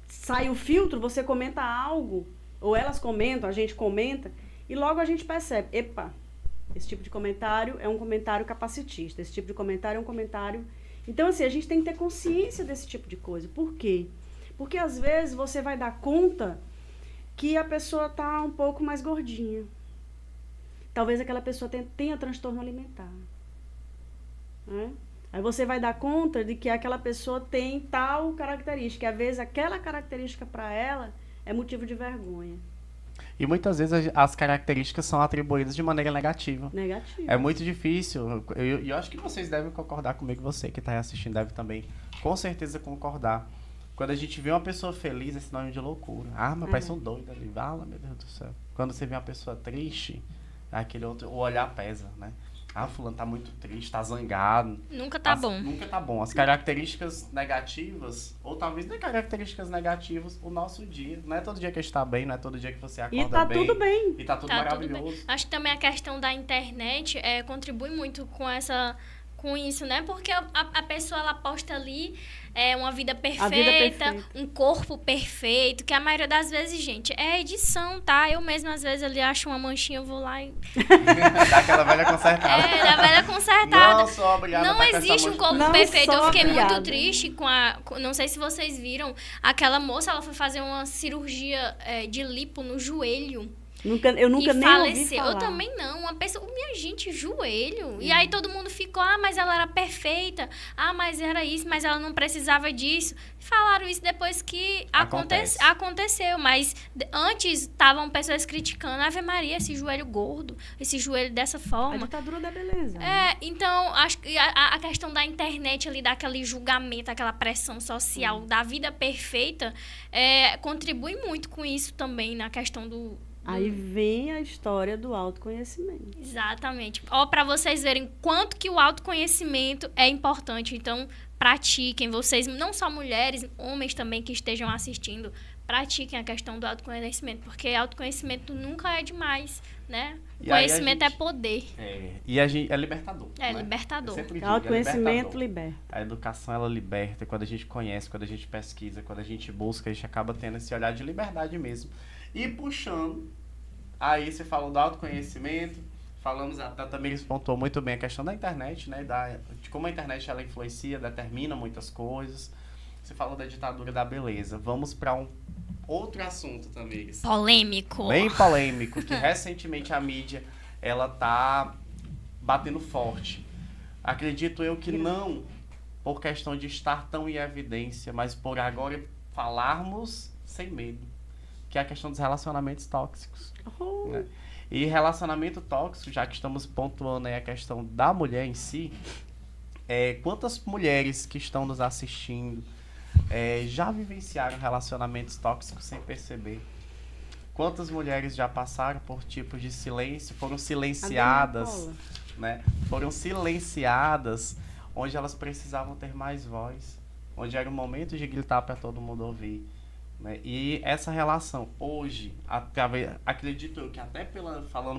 sai o filtro, você comenta algo, ou elas comentam, a gente comenta, e logo a gente percebe, epa, esse tipo de comentário é um comentário capacitista, esse tipo de comentário é um comentário... Então, assim, a gente tem que ter consciência desse tipo de coisa. Por quê? Porque, às vezes, você vai dar conta que a pessoa está um pouco mais gordinha. Talvez aquela pessoa tenha transtorno alimentar. Né? Aí você vai dar conta de que aquela pessoa tem tal característica. E, às vezes, aquela característica para ela é motivo de vergonha. E muitas vezes as características são atribuídas de maneira negativa. Negativo. É muito difícil. Eu acho que vocês devem concordar comigo, você que está aí assistindo deve também, com certeza, concordar. Quando a gente vê uma pessoa feliz, é sinal de loucura. Mas parece um doido ali. Meu Deus do céu. Quando você vê uma pessoa triste, aquele outro, o olhar pesa, né? Fulano tá muito triste, tá zangado. Nunca tá bom. Nunca tá bom. As características negativas, ou talvez nem características negativas, o nosso dia. Não é todo dia que a gente tá bem, não é todo dia que você acorda bem. E tá tudo bem. E tá tudo maravilhoso. Acho que também a questão da internet contribui muito com isso, né? Porque a pessoa, ela posta ali uma vida perfeita, um corpo perfeito, que a maioria das vezes, gente, é edição, tá? Eu mesma, às vezes, ali acho uma manchinha, eu vou lá e... Dá aquela velha consertada. Da velha consertada. Não sou obrigada. Não existe um corpo perfeito. Eu fiquei muito triste não sei se vocês viram, aquela moça, ela foi fazer uma cirurgia de lipo no joelho. Eu nunca nem ouvi falar. Eu também não. Uma pessoa, minha gente, joelho. E aí todo mundo ficou, mas ela era perfeita. Mas era isso, mas ela não precisava disso. Falaram isso depois que aconteceu. Mas antes estavam pessoas criticando. Ave Maria, esse joelho gordo, esse joelho dessa forma. A ditadura da beleza. Então, acho que a questão da internet ali, daquele julgamento, aquela pressão social da vida perfeita, contribui muito com isso também, na questão do... Aí vem a história do autoconhecimento. Exatamente. Para vocês verem quanto que o autoconhecimento é importante. Então, pratiquem. Vocês, não só mulheres, homens também que estejam assistindo, pratiquem a questão do autoconhecimento. Porque autoconhecimento nunca é demais, né? Conhecimento é poder. E a gente, é libertador. Libertador. O autoconhecimento liberta. A educação, ela liberta. Quando a gente conhece, quando a gente pesquisa, quando a gente busca, a gente acaba tendo esse olhar de liberdade mesmo. E puxando, aí você falou do autoconhecimento, falamos, a Tamires pontuou muito bem a questão da internet, né? De como a internet ela influencia, determina muitas coisas. Você falou da ditadura da beleza. Vamos para um outro assunto, Tamires. Polêmico. Bem polêmico, que recentemente a mídia, ela tá batendo forte. Acredito eu que não por questão de estar tão em evidência, mas por agora falarmos sem medo, que é a questão dos relacionamentos tóxicos. Né? E relacionamento tóxico, já que estamos pontuando aí a questão da mulher em si, quantas mulheres que estão nos assistindo já vivenciaram relacionamentos tóxicos sem perceber? Quantas mulheres já passaram por tipos de silêncio, foram silenciadas, né? Foram silenciadas, onde elas precisavam ter mais voz, onde era o momento de gritar para todo mundo ouvir. Né? E essa relação, hoje, acredito eu que até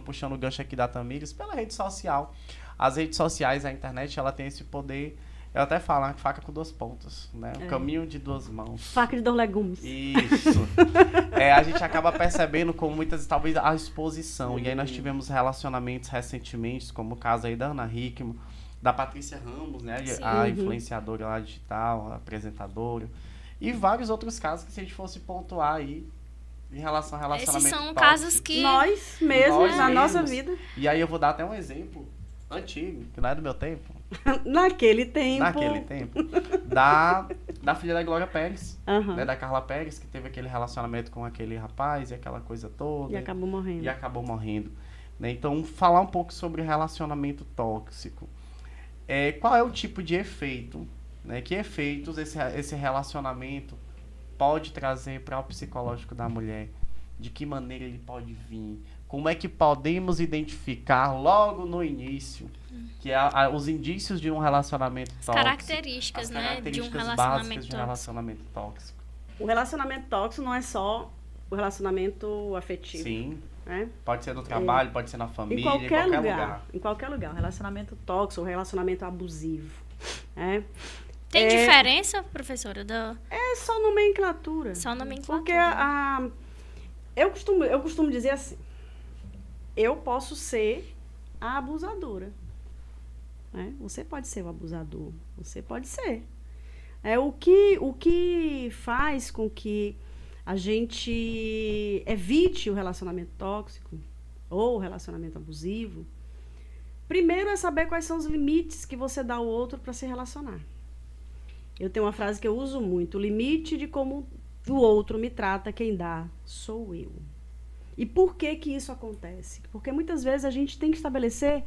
puxando o gancho aqui da Tamires, pela rede social, as redes sociais, a internet, ela tem esse poder. Eu até falo, faca com duas pontas, né? O caminho de duas mãos. Faca de dois legumes. Isso. A gente acaba percebendo com muitas, talvez, a exposição. E aí nós tivemos relacionamentos recentemente, como o caso aí da Ana Hickman, da Patrícia Ramos, né? Sim. A influenciadora lá digital, a apresentadora. E vários outros casos que se a gente fosse pontuar aí em relação a relacionamento Esses são tóxico. casos que... Nós mesmos, na nossa mesmos. vida. E aí eu vou dar até um exemplo antigo, que não é do meu tempo. Naquele tempo. Da filha da Glória Pérez, Uhum. né, da Carla Pérez, que teve aquele relacionamento com aquele rapaz e aquela coisa toda. E acabou morrendo. Né? Então, falar um pouco sobre relacionamento tóxico. Qual é o tipo de efeito, né? Que efeitos esse relacionamento pode trazer para o psicológico da mulher? De que maneira ele pode vir? Como é que podemos identificar logo no início que os indícios de um relacionamento tóxico? Características, as né, características de um básicas relacionamento de um relacionamento tóxico. O relacionamento tóxico não é só o relacionamento afetivo. Sim. Né? Pode ser no trabalho, pode ser na família, Em qualquer lugar. Em qualquer lugar. O relacionamento tóxico, o relacionamento abusivo. Né? Tem diferença, professora? É só nomenclatura. Só nomenclatura. Porque eu costumo dizer assim, eu posso ser a abusadora. Né? Você pode ser o abusador. Você pode ser. O que faz com que a gente evite o relacionamento tóxico ou o relacionamento abusivo, primeiro é saber quais são os limites que você dá ao outro para se relacionar. Eu tenho uma frase que eu uso muito, o limite de como o outro me trata, quem dá sou eu. E por que que isso acontece? Porque muitas vezes a gente tem que estabelecer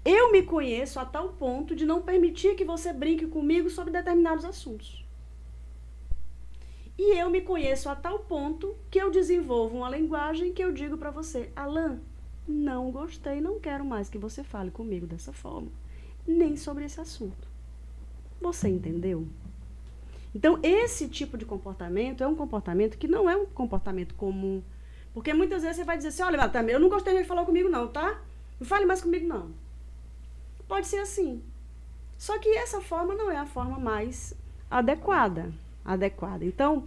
eu me conheço a tal ponto de não permitir que você brinque comigo sobre determinados assuntos. E eu me conheço a tal ponto que eu desenvolvo uma linguagem que eu digo para você, Alan, não gostei, não quero mais que você fale comigo dessa forma, nem sobre esse assunto. Você entendeu? Então, esse tipo de comportamento é um comportamento que não é um comportamento comum. Porque muitas vezes você vai dizer assim, olha, eu não gostei de falar comigo não, tá? Não fale mais comigo não. Pode ser assim. Só que essa forma não é a forma mais adequada. Então,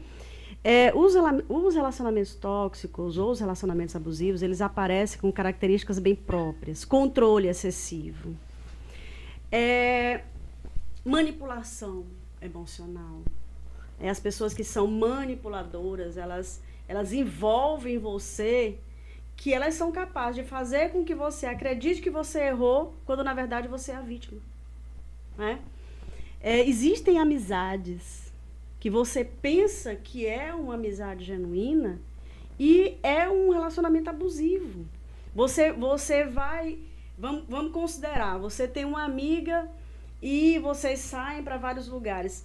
os relacionamentos tóxicos ou os relacionamentos abusivos, eles aparecem com características bem próprias. Controle excessivo. Manipulação emocional. As pessoas que são manipuladoras, elas envolvem você que elas são capazes de fazer com que você acredite que você errou, quando na verdade você é a vítima. Né? Existem amizades que você pensa que é uma amizade genuína e é um relacionamento abusivo. Você vai... Vamos considerar, você tem uma amiga e vocês saem para vários lugares.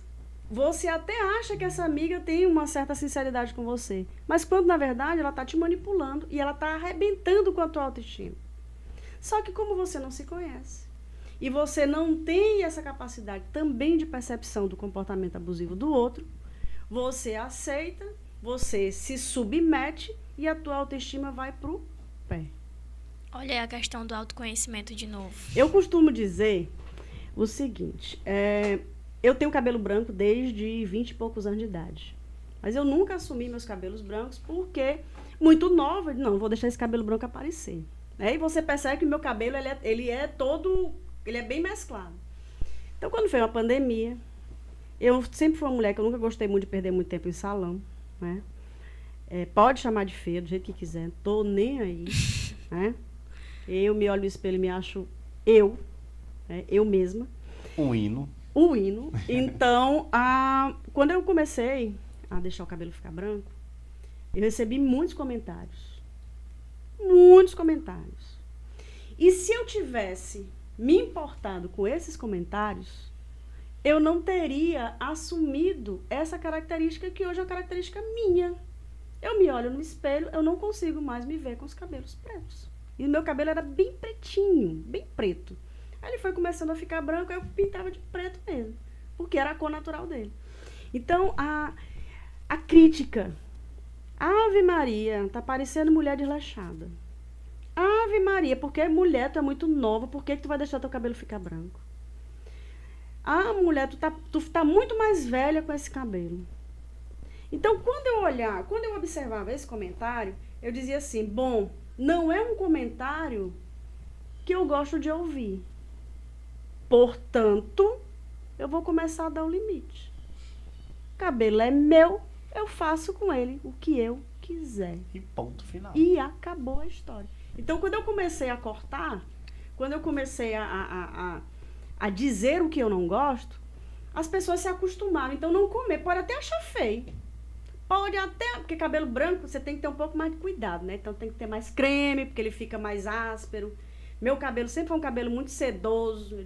Você até acha que essa amiga tem uma certa sinceridade com você, mas quando na verdade ela está te manipulando e ela está arrebentando com a tua autoestima. Só que como você não se conhece e você não tem essa capacidade também de percepção do comportamento abusivo do outro, você aceita, você se submete e a tua autoestima vai pro pé. Olha aí a questão do autoconhecimento de novo. Eu costumo dizer o seguinte, eu tenho cabelo branco desde 20 e poucos anos de idade. Mas eu nunca assumi meus cabelos brancos porque, muito nova, não vou deixar esse cabelo branco aparecer. E você percebe que o meu cabelo ele é bem mesclado. Então, quando foi uma pandemia, eu sempre fui uma mulher que eu nunca gostei muito de perder muito tempo em salão. Né? Pode chamar de feia, do jeito que quiser, tô nem aí. Né? Eu me olho no espelho e me acho eu mesma. Um hino. O hino. Então, quando eu comecei a deixar o cabelo ficar branco, eu recebi muitos comentários. Muitos comentários. E se eu tivesse me importado com esses comentários, eu não teria assumido essa característica que hoje é uma característica minha. Eu me olho no espelho, eu não consigo mais me ver com os cabelos pretos. E o meu cabelo era bem pretinho, bem preto. Aí ele foi começando a ficar branco, aí eu pintava de preto mesmo, porque era a cor natural dele. Então, a crítica. Ave Maria, tá parecendo mulher desleixada. Ave Maria, porque mulher, tu é muito nova, por que tu vai deixar teu cabelo ficar branco? Ah, mulher, tu tá muito mais velha com esse cabelo. Então, quando eu observava esse comentário, eu dizia assim, bom, não é um comentário que eu gosto de ouvir. Portanto, eu vou começar a dar o limite. Cabelo é meu, eu faço com ele o que eu quiser. E ponto final. E acabou a história. Então, quando eu comecei a cortar, quando eu comecei a dizer o que eu não gosto, as pessoas se acostumaram. Então, não comer, pode até achar feio. Pode até, porque cabelo branco você tem que ter um pouco mais de cuidado, né? Então tem que ter mais creme, porque ele fica mais áspero. Meu cabelo sempre foi um cabelo muito sedoso.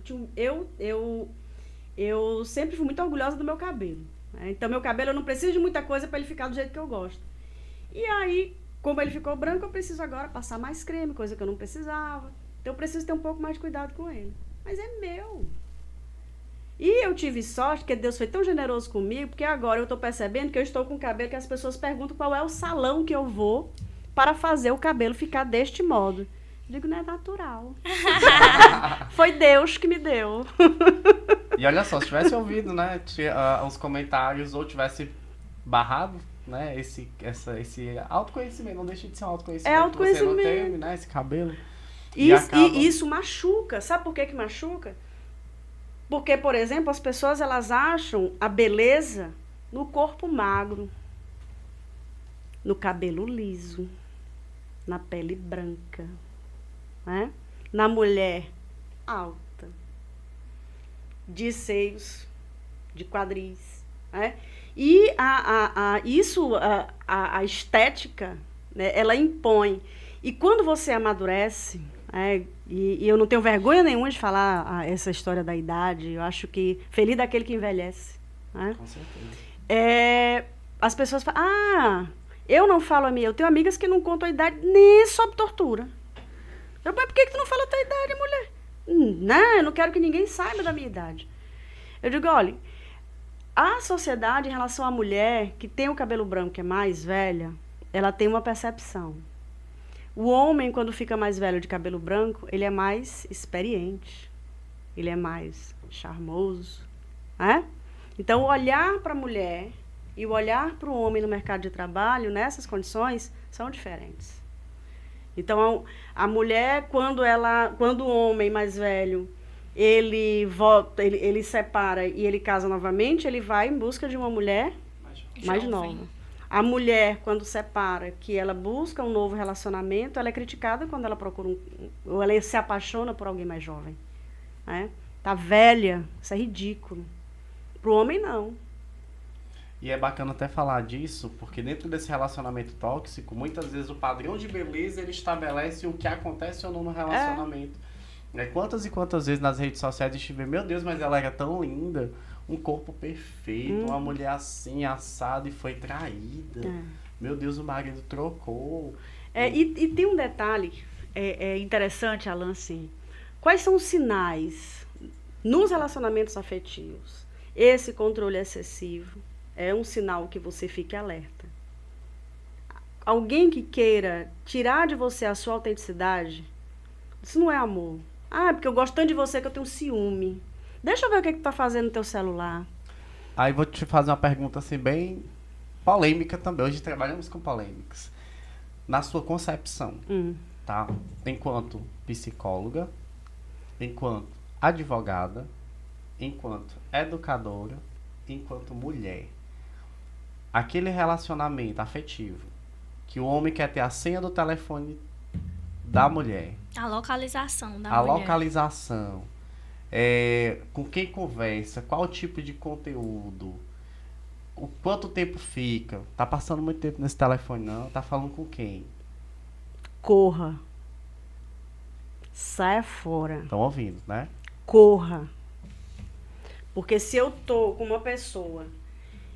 Eu sempre fui muito orgulhosa do meu cabelo, né? Então meu cabelo eu não preciso de muita coisa para ele ficar do jeito que eu gosto. E aí, como ele ficou branco, eu preciso agora passar mais creme, coisa que eu não precisava. Então eu preciso ter um pouco mais de cuidado com ele. Mas é meu. E eu tive sorte, porque Deus foi tão generoso comigo, porque agora eu estou percebendo que eu estou com o cabelo que as pessoas perguntam qual é o salão que eu vou para fazer o cabelo ficar deste modo. Eu digo, não é natural. Foi Deus que me deu. E olha só, se tivesse ouvido, né, os comentários ou tivesse barrado, né, esse autoconhecimento, não deixa de ser um autoconhecimento. É autoconhecimento. Que você não teve, né, esse cabelo. E isso machuca. Sabe por que machuca? Porque, por exemplo, as pessoas elas acham a beleza no corpo magro, no cabelo liso, na pele branca, né? Na mulher alta, de seios, de quadris, né? E a estética, né, ela impõe. E quando você amadurece, e eu não tenho vergonha nenhuma de falar essa história da idade, eu acho que feliz daquele que envelhece. Né? Com certeza. As pessoas falam, eu não falo a minha, eu tenho amigas que não contam a idade nem sob tortura. Mas por que tu não fala a tua idade, mulher? Não, eu não quero que ninguém saiba da minha idade. Eu digo, olha, a sociedade em relação à mulher que tem o cabelo branco, que é mais velha, ela tem uma percepção. O homem, quando fica mais velho de cabelo branco, ele é mais experiente, ele é mais charmoso, né? Então, o olhar para a mulher e o olhar para o homem no mercado de trabalho, nessas condições, são diferentes. Então, a mulher, quando o homem mais velho, ele separa e ele casa novamente, ele vai em busca de uma mulher mais nova. A mulher, quando separa, que ela busca um novo relacionamento, ela é criticada quando ela procura ou ela se apaixona por alguém mais jovem. Né? Tá velha, isso é ridículo. Pro homem, não. E é bacana até falar disso, porque dentro desse relacionamento tóxico, muitas vezes o padrão de beleza, ele estabelece o que acontece ou não no relacionamento. Quantas e quantas vezes nas redes sociais a gente vê, meu Deus, mas ela era tão linda, um corpo perfeito, uma mulher assim, assada e foi traída. Meu Deus, o marido trocou. E tem um detalhe interessante, Alan, assim. Quais são os sinais nos relacionamentos afetivos? Esse controle excessivo é um sinal que você fique alerta. Alguém que queira tirar de você a sua autenticidade, isso não é amor. Porque eu gosto tanto de você que eu tenho ciúme. Deixa eu ver o que tu tá fazendo no teu celular. Aí vou te fazer uma pergunta assim bem polêmica também. Hoje trabalhamos com polêmicas. Na sua concepção, tá? Enquanto psicóloga, enquanto advogada, enquanto educadora, enquanto mulher, aquele relacionamento afetivo que o homem quer ter a senha do telefone da mulher, a localização da a mulher. localização, com quem conversa, qual tipo de conteúdo, o quanto tempo fica, tá passando muito tempo nesse telefone não, tá falando com quem? Corra. Saia fora. Estão ouvindo, né? Corra. Porque se eu tô com uma pessoa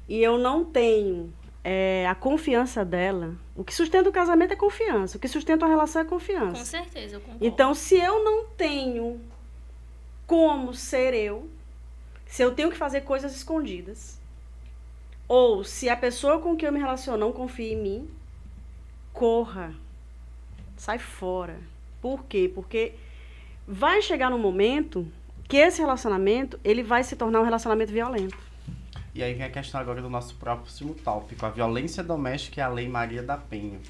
e eu não tenho a confiança dela, o que sustenta o casamento é confiança, o que sustenta a relação é confiança. Com certeza, eu concordo. Então, se eu não tenho como ser eu, se eu tenho que fazer coisas escondidas, ou se a pessoa com quem eu me relaciono não confia em mim, corra. Sai fora. Por quê? Porque vai chegar num momento que esse relacionamento, ele vai se tornar um relacionamento violento. E aí vem a questão agora do nosso próximo tópico, a violência doméstica e a Lei Maria da Penha,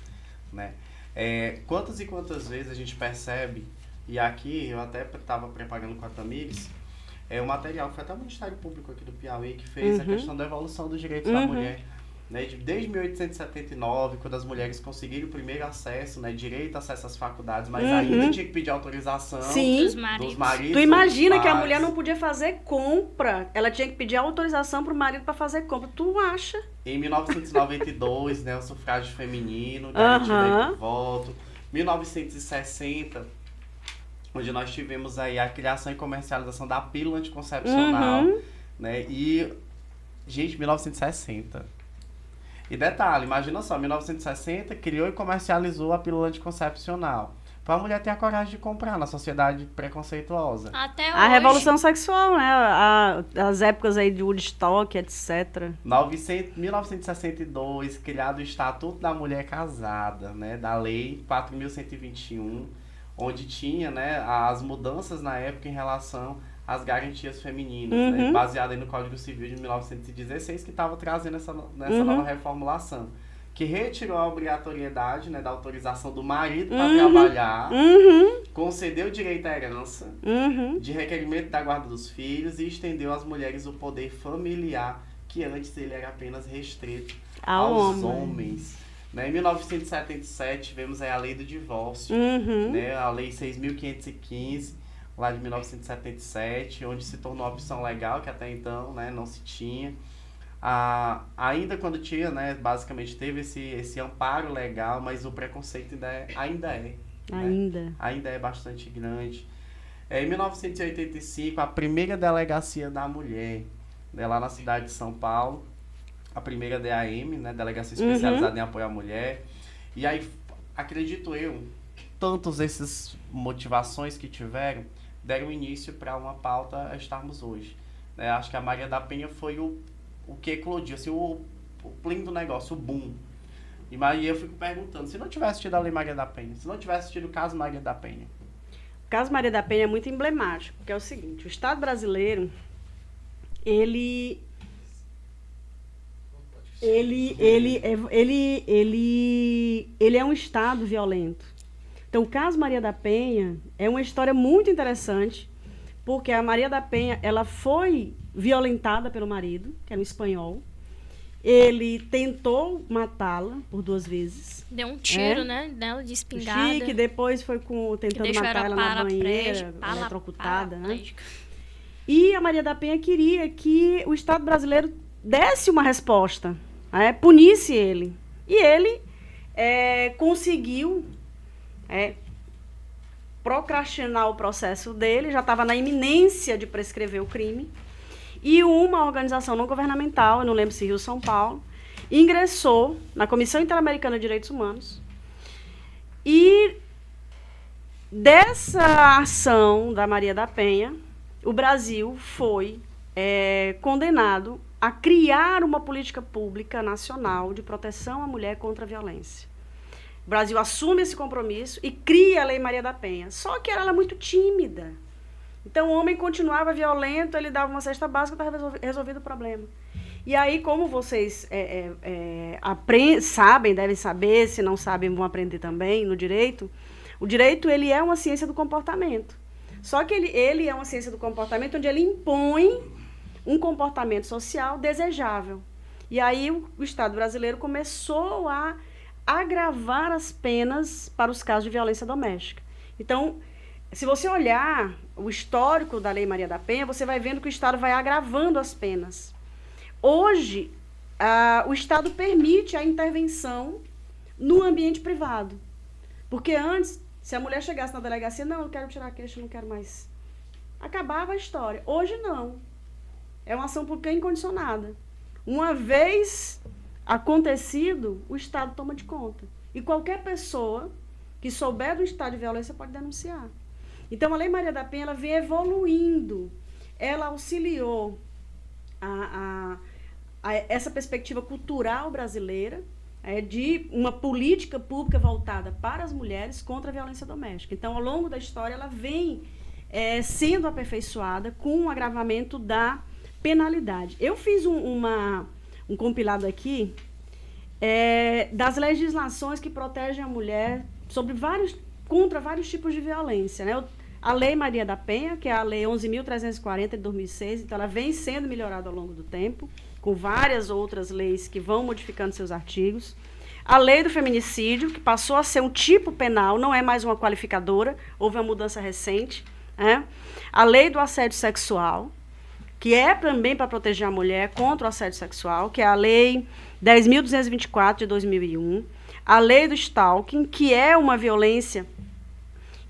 né? Quantas e quantas vezes a gente percebe, e aqui eu até estava preparando com a Tamires, o material, foi até o Ministério Público aqui do Piauí que fez a questão da evolução dos direitos da mulher. Né, desde 1879, quando as mulheres conseguiram o primeiro acesso, né, direito acesso às faculdades, mas ainda tinha que pedir autorização dos maridos. Tu imagina que a mulher não podia fazer compra, ela tinha que pedir autorização pro marido para fazer compra. Tu acha? Em 1992, né, o sufrágio feminino, garantia do voto. 1960, onde nós tivemos aí a criação e comercialização da pílula anticoncepcional, né, e, gente, 1960. E detalhe, imagina só, 1960 criou e comercializou a pílula anticoncepcional. Para a mulher ter a coragem de comprar na sociedade preconceituosa. Até hoje. A revolução sexual, né? As épocas aí de Woodstock, etc. 1962, criado o Estatuto da Mulher Casada, né? Da Lei 4.121, onde tinha, né, as mudanças na época em relação às garantias femininas, né, baseada aí no Código Civil de 1916, que estava trazendo essa nova reformulação, que retirou a obrigatoriedade, né, da autorização do marido para trabalhar, concedeu o direito à herança, de requerimento da guarda dos filhos e estendeu às mulheres o poder familiar, que antes ele era apenas restrito aos homens. Né, em 1977, tivemos aí a Lei do Divórcio, né, a Lei 6.515, lá de 1977, onde se tornou uma opção legal, que até então, né, não se tinha. Ainda quando tinha, né, basicamente teve esse amparo legal, mas o preconceito ainda é bastante grande. Em 1985, a primeira delegacia da mulher, né, lá na cidade de São Paulo, a primeira DAM, né, Delegacia Especializada em Apoio à Mulher. E aí, acredito eu, tantos essas motivações que tiveram, deram início para uma pauta a estarmos hoje. Né? Acho que a Maria da Penha foi o que eclodiu, assim, o plim do negócio, o boom. E aí eu fico perguntando, se não tivesse tido a Lei Maria da Penha, se não tivesse tido o caso Maria da Penha? O caso Maria da Penha é muito emblemático, porque é o seguinte, o Estado brasileiro, ele é um Estado violento. Então, o caso Maria da Penha é uma história muito interessante, porque a Maria da Penha, ela foi violentada pelo marido, que era um espanhol. Ele tentou matá-la por 2 vezes. Deu um tiro, né, nela de espingarda. Chique, depois foi tentando matar ela na banheira, eletrocutada, né? E a Maria da Penha queria que o Estado brasileiro desse uma resposta, punisse ele. E ele conseguiu procrastinar o processo dele, já estava na iminência de prescrever o crime, e uma organização não governamental, eu não lembro se Rio ou São Paulo, ingressou na Comissão Interamericana de Direitos Humanos, e dessa ação da Maria da Penha, o Brasil foi condenado a criar uma política pública nacional de proteção à mulher contra a violência. O Brasil assume esse compromisso e cria a Lei Maria da Penha. Só que ela era muito tímida. Então, o homem continuava violento, ele dava uma cesta básica, estava resolvido o problema. E aí, como vocês sabem, devem saber, se não sabem, vão aprender também no direito, o direito ele é uma ciência do comportamento. Só que ele é uma ciência do comportamento onde ele impõe um comportamento social desejável. E aí, o Estado brasileiro começou a agravar as penas para os casos de violência doméstica. Então, se você olhar o histórico da Lei Maria da Penha, você vai vendo que o Estado vai agravando as penas. Hoje, o Estado permite a intervenção no ambiente privado. Porque antes, se a mulher chegasse na delegacia, não, eu quero tirar a queixa, não quero mais. Acabava a história. Hoje, não. É uma ação pública incondicionada. Uma vez acontecido, o Estado toma de conta. E qualquer pessoa que souber do estado de violência pode denunciar. Então, a Lei Maria da Penha ela vem evoluindo. Ela auxiliou a essa perspectiva cultural brasileira de uma política pública voltada para as mulheres contra a violência doméstica. Então, ao longo da história, ela vem sendo aperfeiçoada com o agravamento da penalidade. Eu fiz um compilado aqui das legislações que protegem a mulher contra vários tipos de violência, né? A Lei Maria da Penha, que é a Lei 11.340 de 2006, então ela vem sendo melhorada ao longo do tempo, com várias outras leis que vão modificando seus artigos. A Lei do Feminicídio, que passou a ser um tipo penal, não é mais uma qualificadora, houve uma mudança recente. Né? A Lei do Assédio Sexual, que é também para proteger a mulher contra o assédio sexual, que é a Lei 10.224 de 2001. A Lei do Stalking, que é uma violência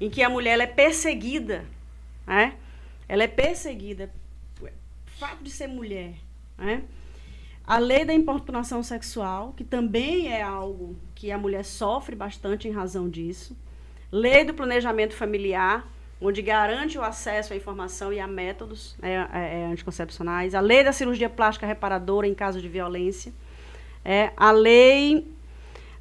em que a mulher ela é perseguida, né? Ela é perseguida pelo fato de ser mulher, né? A Lei da Importunação Sexual, que também é algo que a mulher sofre bastante em razão disso. Lei do Planejamento Familiar, onde garante o acesso à informação e a métodos anticoncepcionais. A Lei da Cirurgia Plástica Reparadora em caso de violência. A Lei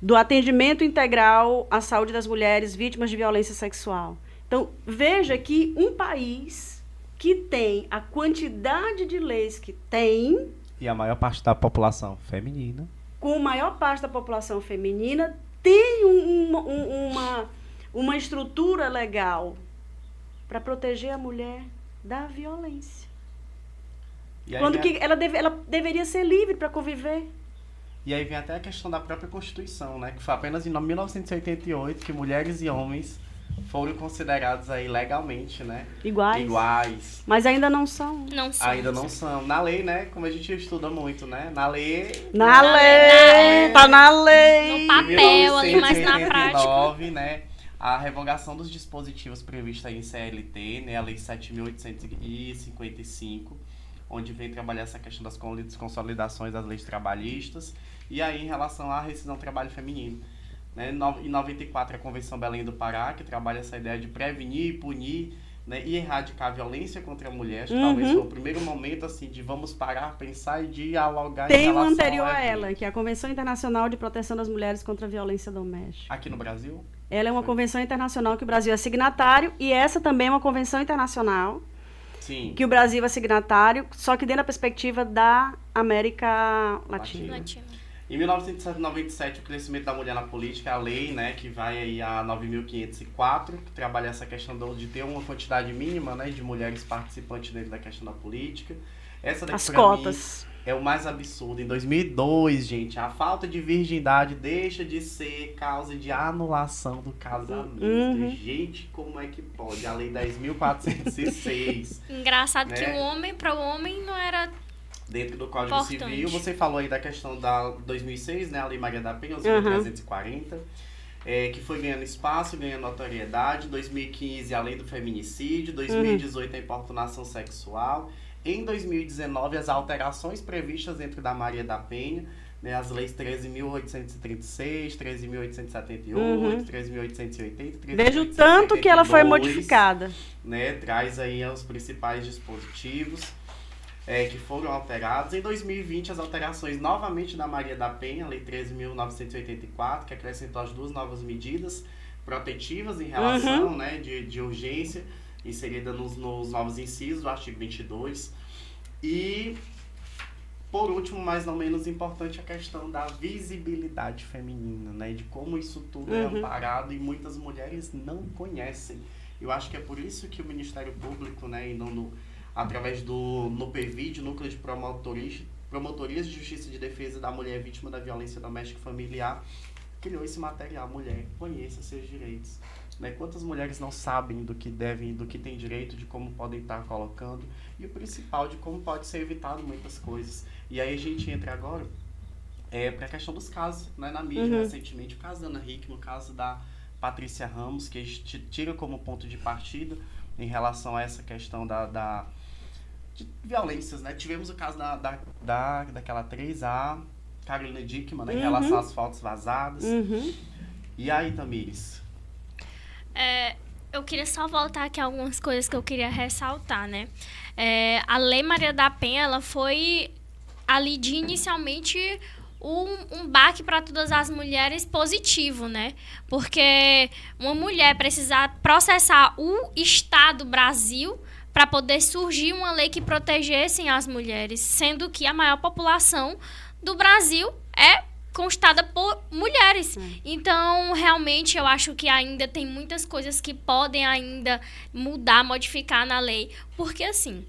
do Atendimento Integral à Saúde das Mulheres Vítimas de Violência Sexual. Então, veja que um país que tem a quantidade de leis que tem... E a maior parte da população feminina. Com a maior parte da população feminina, tem uma estrutura legal para proteger a mulher da violência. Quando que ela deveria ser livre para conviver. E aí vem até a questão da própria Constituição, né? Que foi apenas em 1988 que mulheres e homens foram considerados aí legalmente, né? Iguais. Mas ainda não são. Ainda não são. Na lei, né? Como a gente estuda muito, né? Na lei. Tá na lei. No papel ali, mas na prática. Né? A revogação dos dispositivos previstos aí em CLT, né? A Lei 7.855, onde vem trabalhar essa questão das consolidações das leis trabalhistas, e aí em relação à rescisão do trabalho feminino. Né? Em 94, a Convenção Belém do Pará, que trabalha essa ideia de prevenir, punir, né? E erradicar a violência contra a mulher. Acho que talvez foi o primeiro momento assim, de vamos parar, pensar e dialogar em relação Tem uma anterior a ela, que é a Convenção Internacional de Proteção das Mulheres contra a Violência Doméstica. Aqui no Brasil? Ela é uma convenção internacional que o Brasil é signatário, e essa também é uma convenção internacional. Sim. Que o Brasil é signatário, só que dentro da perspectiva da América Latina. Em 1997, o crescimento da mulher na política, a lei, né, que vai aí a 9.504, que trabalha essa questão de ter uma quantidade mínima, né, de mulheres participantes dentro da questão da política. Essa daqui, as cotas. Mim, é o mais absurdo. Em 2002, gente, a falta de virgindade deixa de ser causa de anulação do casamento. Gente, como é que pode? A Lei 10.406. Engraçado, né? Que para o homem não era dentro do Código Civil. Você falou aí da questão da 2006, né? A Lei Maria da Penha, 11.340. Que foi ganhando espaço, ganhando notoriedade. 2015, a Lei do Feminicídio. 2018, a importunação sexual. Em 2019, as alterações previstas dentro da Maria da Penha, né, as leis 13.836, 13.878, 13.880, Veja o tanto que ela foi modificada. Né, traz aí os principais dispositivos que foram alterados. Em 2020, as alterações novamente da Maria da Penha, a Lei 13.984, que acrescentou as duas novas medidas protetivas em relação né, de urgência, inserida nos novos incisos do artigo 22. E, por último, mais não menos importante, a questão da visibilidade feminina, né? De como isso tudo é amparado e muitas mulheres não conhecem. Eu acho que é por isso que o Ministério Público, né, e através do NUPEVID, Núcleo de Promotorias de Justiça e de Defesa da Mulher Vítima da Violência Doméstica e Familiar, criou esse material. Mulher, conheça seus direitos. né? Quantas mulheres não sabem do que devem, do que têm direito, de como podem estar colocando, e o principal, de como pode ser evitado muitas coisas. E aí a gente entra agora para a questão dos casos, né? Na mídia, recentemente, o caso da Ana Hickman, o caso da Patrícia Ramos, que a gente tira como ponto de partida em relação a essa questão de violências, né? Tivemos o caso daquela atriz, a Carolina Dickmann, né? Em relação às fotos vazadas. E aí, Tamires? Eu queria só voltar aqui a algumas coisas que eu queria ressaltar, né? A Lei Maria da Penha, ela foi ali de inicialmente um baque para todas as mulheres positivo, né? Porque uma mulher precisar processar o Estado Brasil para poder surgir uma lei que protegesse as mulheres, sendo que a maior população do Brasil é constada por mulheres. Então, realmente, eu acho que ainda tem muitas coisas que podem ainda mudar, modificar na lei. Porque, assim,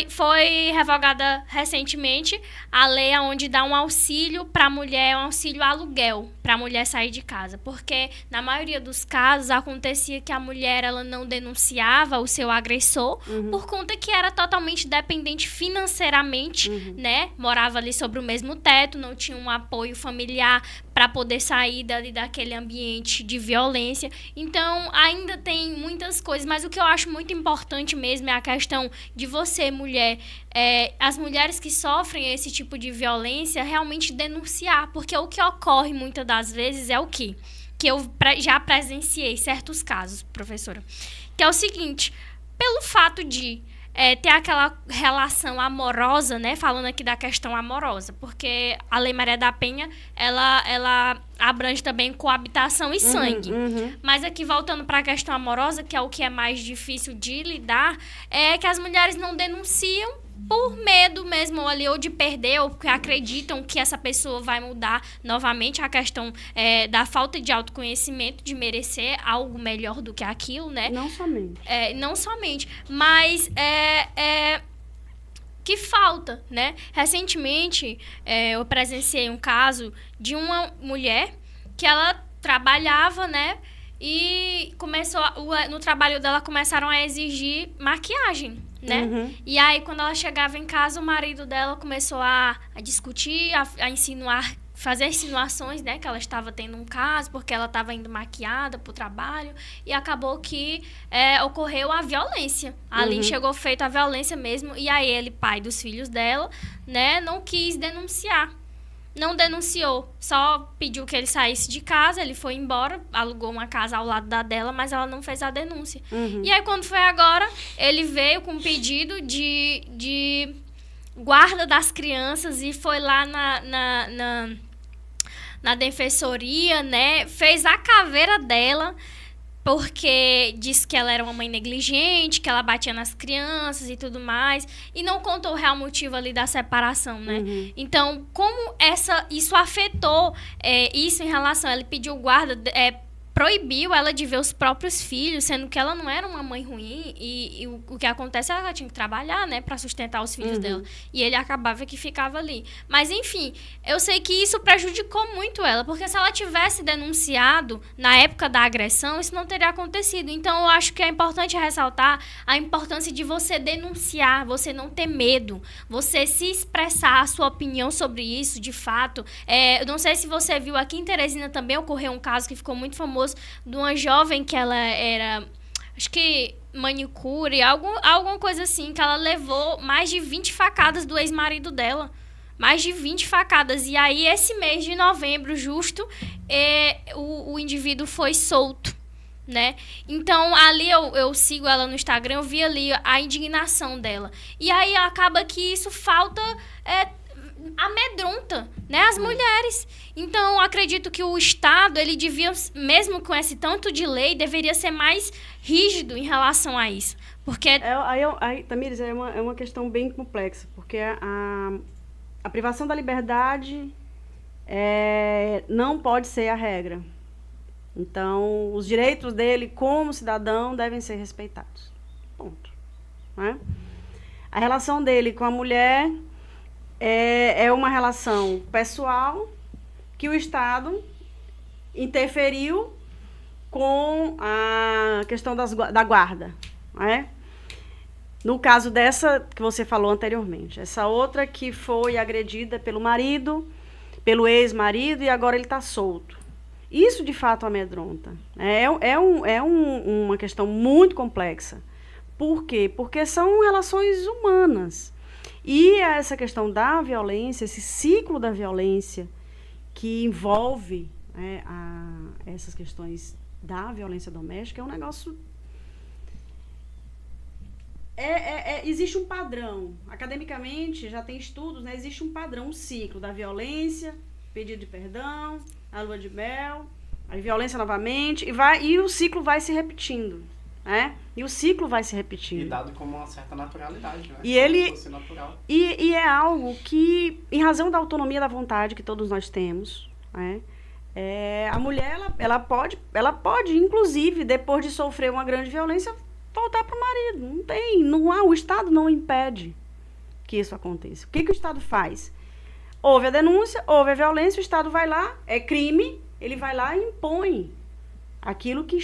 foi revogada recentemente a lei onde dá um auxílio para a mulher, um auxílio aluguel para a mulher sair de casa. Porque, na maioria dos casos, acontecia que a mulher ela não denunciava o seu agressor por conta que era totalmente dependente financeiramente, né? Morava ali sobre o mesmo teto, não tinha um apoio familiar para poder sair daquele ambiente de violência. Então, ainda tem muitas coisas, mas o que eu acho muito importante mesmo é a questão de você, mulher, as mulheres que sofrem esse tipo de violência, realmente denunciar, porque o que ocorre muitas das vezes é o quê? Que eu já presenciei certos casos, professora, que é o seguinte, pelo fato de ter aquela relação amorosa, né? Falando aqui da questão amorosa, porque a Lei Maria da Penha, ela abrange também coabitação e sangue. Mas aqui, voltando para a questão amorosa, que é o que é mais difícil de lidar, é que as mulheres não denunciam por medo mesmo ali, ou de perder, ou porque acreditam que essa pessoa vai mudar novamente. A questão da falta de autoconhecimento, de merecer algo melhor do que aquilo, né? Não somente. Não somente, mas que falta, né? Recentemente, eu presenciei um caso de uma mulher que ela trabalhava, né? E no trabalho dela começaram a exigir maquiagem, né? E aí, quando ela chegava em casa, o marido dela começou a discutir, a insinuar, fazer insinuações, né? Que ela estava tendo um caso, porque ela estava indo maquiada para o trabalho. E acabou que ocorreu a violência. Ali chegou feita a violência mesmo. E aí, ele, pai dos filhos dela, né? Não quis denunciar. Não denunciou, só pediu que ele saísse de casa, ele foi embora, alugou uma casa ao lado da dela, mas ela não fez a denúncia. E aí, quando foi agora, ele veio com um pedido de guarda das crianças e foi lá na defensoria, né? Fez a caveira dela, porque disse que ela era uma mãe negligente, que ela batia nas crianças e tudo mais, e não contou o real motivo ali da separação, né? Então, como isso afetou isso em relação... Ele pediu guarda... proibiu ela de ver os próprios filhos, sendo que ela não era uma mãe ruim, e o que acontece é que ela tinha que trabalhar, né, para sustentar os filhos dela, e ele acabava que ficava ali. Mas, enfim, eu sei que isso prejudicou muito ela, porque se ela tivesse denunciado na época da agressão, isso não teria acontecido. Então, eu acho que é importante ressaltar a importância de você denunciar, você não ter medo, você se expressar a sua opinião sobre isso, de fato. Eu não sei se você viu, aqui em Teresina também ocorreu um caso que ficou muito famoso, de uma jovem que ela era, acho que manicure, alguma coisa assim, que ela levou mais de 20 facadas do ex-marido dela. Mais de 20 facadas. E aí, esse mês de novembro, justo, o indivíduo foi solto, né? Então, ali eu sigo ela no Instagram, eu vi ali a indignação dela. E aí, acaba que isso amedronta, né, as mulheres. Então, acredito que o Estado, ele devia, mesmo com esse tanto de lei, deveria ser mais rígido em relação a isso. Porque... Tamires, é uma questão bem complexa, porque a privação da liberdade não pode ser a regra. Então, os direitos dele como cidadão devem ser respeitados. Ponto. Né? A relação dele com a mulher é uma relação pessoal que o Estado interferiu com a questão da guarda, né? No caso dessa que você falou anteriormente, essa outra que foi agredida pelo marido, pelo ex-marido, e agora ele está solto. Isso, de fato, amedronta. Uma questão muito complexa. Por quê? Porque são relações humanas. E essa questão da violência, esse ciclo da violência que envolve essas questões da violência doméstica é um negócio... existe um padrão. Academicamente, já tem estudos, né? Existe um padrão, um ciclo da violência, pedido de perdão, a lua de mel, a violência novamente, e o ciclo vai se repetindo, né? E o ciclo vai se repetindo. E dado como uma certa naturalidade, né? E fosse natural. E é algo que, em razão da autonomia da vontade que todos nós temos, né? A mulher, ela pode, inclusive, depois de sofrer uma grande violência, voltar para o marido. O Estado não impede que isso aconteça. O que o Estado faz? Houve a denúncia, houve a violência, o Estado vai lá, é crime, ele vai lá e impõe aquilo que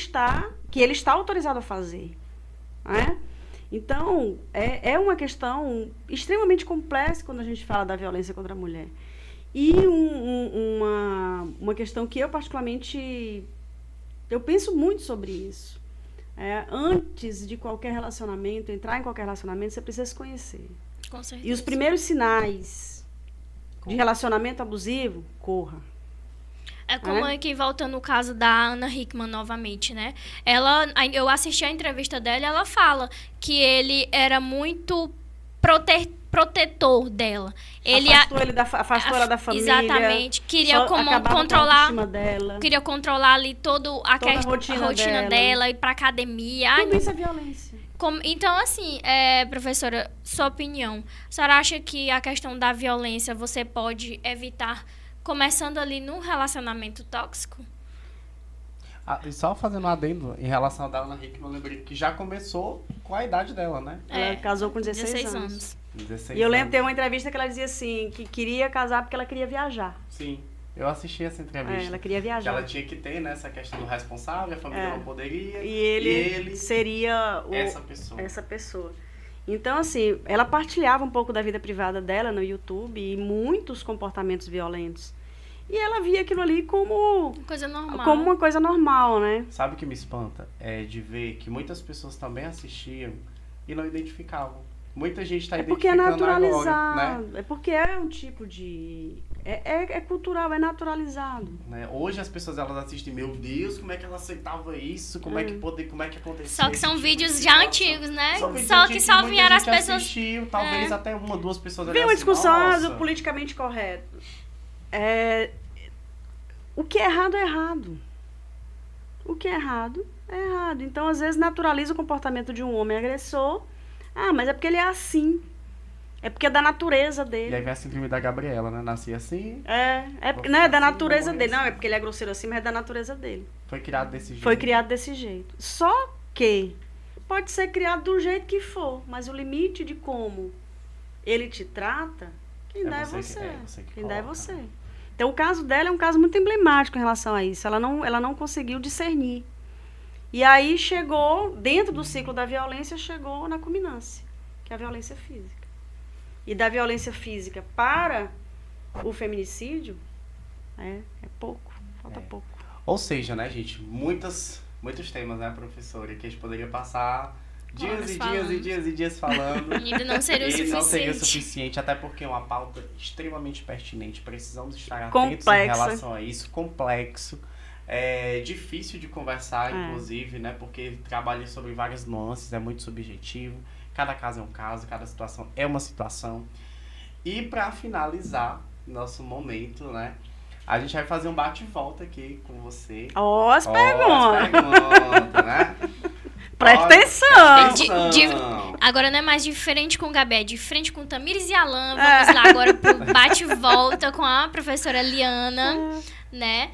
ele está autorizado a fazer. Né? Então, é uma questão extremamente complexa quando a gente fala da violência contra a mulher. E uma questão que eu, particularmente, eu penso muito sobre isso. Antes de qualquer relacionamento, entrar em qualquer relacionamento, você precisa se conhecer. Com certeza. E os primeiros sinais de relacionamento abusivo, corra. É como aqui, voltando no caso da Ana Hickman novamente, né? Eu assisti a entrevista dela e ela fala que ele era muito protetor dela. Ele afastou ela da família. Exatamente. Queria controlar dela. Queria controlar ali toda a rotina dela, ir pra academia. Tudo isso é violência. Então, assim, professora, sua opinião. A senhora acha que a questão da violência você pode evitar começando ali num relacionamento tóxico? E só fazendo um adendo em relação a da Ana Hickman, eu lembrei que já começou com a idade dela, né? Ela casou com 16 anos. 16 e eu lembro, anos. tem uma entrevista que ela dizia assim, que queria casar porque ela queria viajar. Sim, eu assisti essa entrevista. Ela queria viajar. Que ela tinha que ter, né, essa questão do responsável, a família não poderia. E ele seria essa pessoa. Então, assim, ela partilhava um pouco da vida privada dela no YouTube e muitos comportamentos violentos. E ela via aquilo ali como uma coisa normal, né? Sabe o que me espanta? É de ver que muitas pessoas também assistiam e não identificavam. Muita gente está identificando porque é naturalizado, agora, né? É porque é um tipo de... É cultural, é naturalizado. Né? Hoje as pessoas, elas assistem, meu Deus, como é que ela aceitava isso? Como é que acontecia? Só que são vídeos já antigos, né? Só que só vieram as pessoas... Assistiu, talvez até uma, duas pessoas... Vem uma discussão do politicamente correto. O que é errado é errado. O que é errado é errado. Então, às vezes, naturaliza o comportamento de um homem agressor. Mas é porque ele é assim. É porque é da natureza dele. E aí vem a síndrome da Gabriela, né? Nasci assim. Não é da natureza dele. Não, é porque ele é grosseiro assim, mas é da natureza dele. Foi criado desse jeito. Foi criado desse jeito. Só que pode ser criado do jeito que for, mas o limite de como ele te trata, quem dá é você. Quem dá é você. Então, o caso dela é um caso muito emblemático em relação a isso. Ela não conseguiu discernir. E aí chegou, dentro do ciclo da violência, chegou na culminância, que é a violência física. E da violência física para o feminicídio, é pouco, falta pouco. Ou seja, né, gente, muitos temas, né, professora, que a gente poderia passar dias e dias falando. Ainda não seria o suficiente. Não seria o suficiente, até porque é uma pauta extremamente pertinente. Precisamos estar atentos em relação a isso. Complexo. É difícil de conversar, inclusive, né? Porque trabalha sobre várias nuances, é muito subjetivo. Cada caso é um caso, cada situação é uma situação. E para finalizar nosso momento, né? A gente vai fazer um bate-volta aqui com você. As perguntas, né? Presta atenção! Agora não é mais de frente com o Gabi, é de frente com Tamires e Alan. Vamos lá agora pro bate-volta com a professora Liana, né?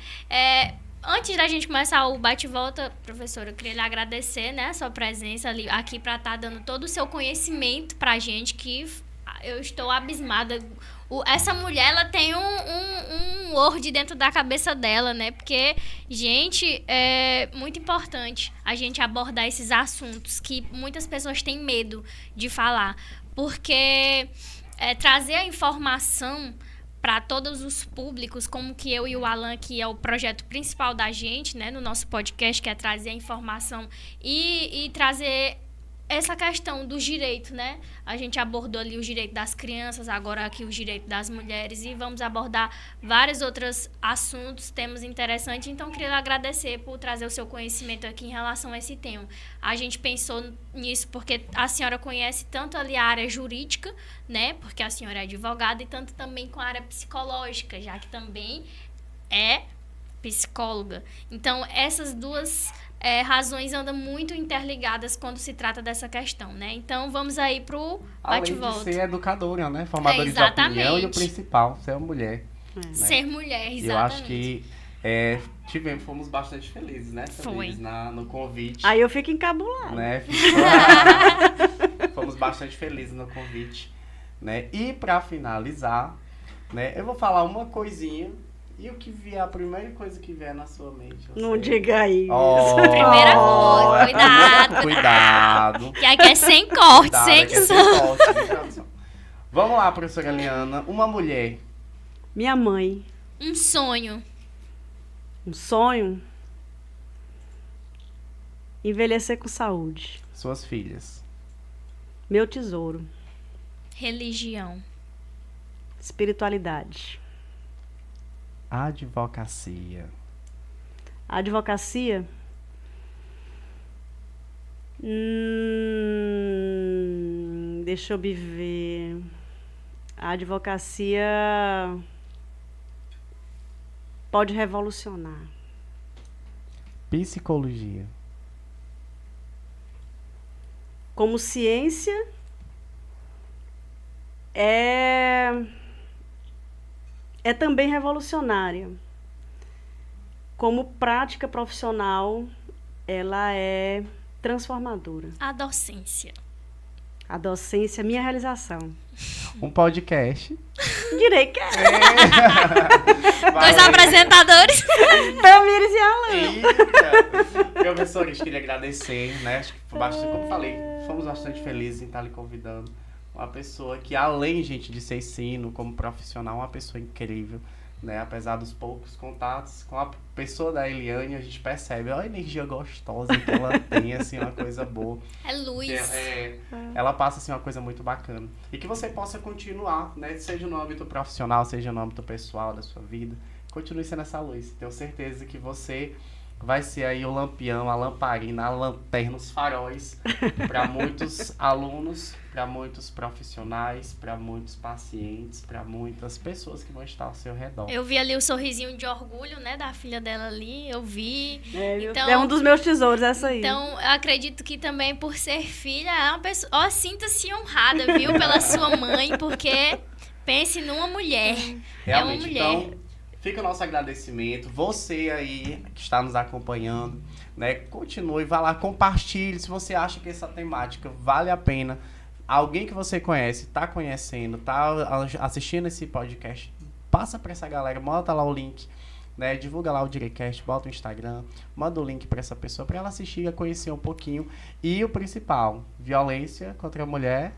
Antes da gente começar o bate-volta, professora, eu queria lhe agradecer, né, a sua presença aqui para estar dando todo o seu conhecimento pra gente, que eu estou abismada. Essa mulher, ela tem um Word dentro da cabeça dela, né? Porque, gente, é muito importante a gente abordar esses assuntos que muitas pessoas têm medo de falar. Porque trazer a informação para todos os públicos, como que eu e o Alan, que é o projeto principal da gente, né, no nosso podcast, que é trazer a informação e trazer essa questão dos direitos, né? A gente abordou ali os direitos das crianças, agora aqui os direitos das mulheres, e vamos abordar vários outros assuntos, temas interessantes. Então, queria agradecer por trazer o seu conhecimento aqui em relação a esse tema. A gente pensou nisso porque a senhora conhece tanto ali a área jurídica, né? Porque a senhora é advogada, e tanto também com a área psicológica, já que também é psicóloga. Então, essas duas razões andam muito interligadas quando se trata dessa questão, né? Então, vamos aí pro bate-volta. Além de ser educadora, né? Formadora de opinião, e o principal, ser uma mulher. Né? Ser mulher, exatamente. Eu acho que fomos bastante felizes, né? Foi. No convite. Aí eu fico encabulada. Né? Fomos bastante felizes no convite, né? E para finalizar, né? Eu vou falar uma coisinha. E o que vier, a primeira coisa que vier na sua mente? Não diga isso. Primeira coisa, cuidado. Cuidado. Que aqui é sem corte, Cuidado, sem aqui é edição. sem corte, sem edição. Vamos lá, professora Liana. Uma mulher. Minha mãe. Um sonho. Um sonho? Envelhecer com saúde. Suas filhas. Meu tesouro. Religião. Espiritualidade. Advocacia. A advocacia? Deixa eu me ver. A advocacia pode revolucionar. Psicologia. Como ciência, é também revolucionária. Como prática profissional, ela é transformadora. A docência. A docência é minha realização. Um podcast. Direi que é. Dois apresentadores. Tamires e Alan. Eita! Professores, queria agradecer, né? Acho que foi bastante, como falei, fomos bastante felizes em estar lhe convidando. Uma pessoa que, além, gente, de ser ensino, como profissional, uma pessoa incrível, né? Apesar dos poucos contatos com a pessoa da Eliane, a gente percebe a energia gostosa que ela tem, assim, uma coisa boa. É luz. Ela passa, assim, uma coisa muito bacana. E que você possa continuar, né? Seja no âmbito profissional, seja no âmbito pessoal da sua vida. Continue sendo essa luz. Tenho certeza que você vai ser aí o lampião, a lamparina, a lanterna, os faróis para muitos alunos, para muitos profissionais, para muitos pacientes, para muitas pessoas que vão estar ao seu redor. Eu vi ali o sorrisinho de orgulho, né, da filha dela ali, eu vi. Então, é um dos meus tesouros, essa aí. Então, eu acredito que também por ser filha, é uma pessoa... Ó, sinta-se honrada, viu, pela sua mãe, porque pense numa mulher. Realmente, é uma mulher. Então, fica o nosso agradecimento. Você aí que está nos acompanhando, né? Continue, vá lá, compartilhe. Se você acha que essa temática vale a pena, alguém que você conhece, está conhecendo, está assistindo esse podcast, passa para essa galera, bota lá o link, né? Divulga lá o Direicast, bota o Instagram, manda o link para essa pessoa, para ela assistir e conhecer um pouquinho. E o principal, violência contra a mulher,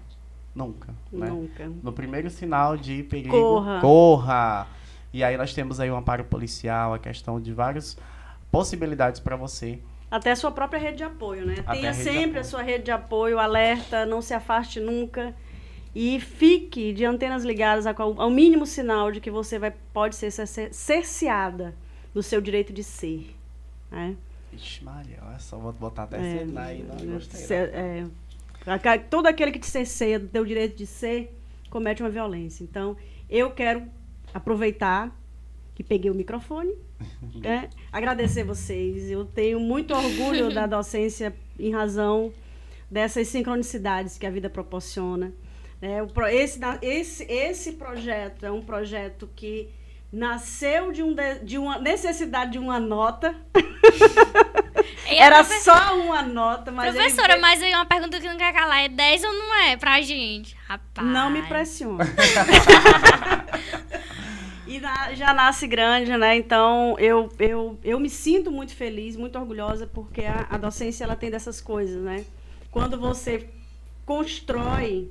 nunca. Né? Nunca. No primeiro sinal de perigo, Corra. corra! E aí nós temos aí um amparo policial, a questão de várias possibilidades para você. Até a sua própria rede de apoio, né? Até Tenha a rede de sempre apoio. a sua rede de apoio, alerta, não se afaste nunca. E fique de antenas ligadas ao mínimo sinal de que você pode ser cerceada do seu direito de ser. Né? Ixi, Maria, olha só, vou botar até cena aí, não gostei. Todo aquele que te cerceia do teu direito de ser, comete uma violência. Então, eu quero aproveitar que peguei o microfone, agradecer vocês. Eu tenho muito orgulho da docência em razão dessas sincronicidades que a vida proporciona. Esse projeto é um projeto que nasceu de uma necessidade de uma nota. E a Era só uma nota, mas Professora, ele... mas aí uma pergunta que não quer calar, é 10 ou não é pra gente? Rapaz. Não me pressiona. E já nasce grande, né? Então, eu me sinto muito feliz, muito orgulhosa, porque a docência, ela tem dessas coisas, né? Quando você constrói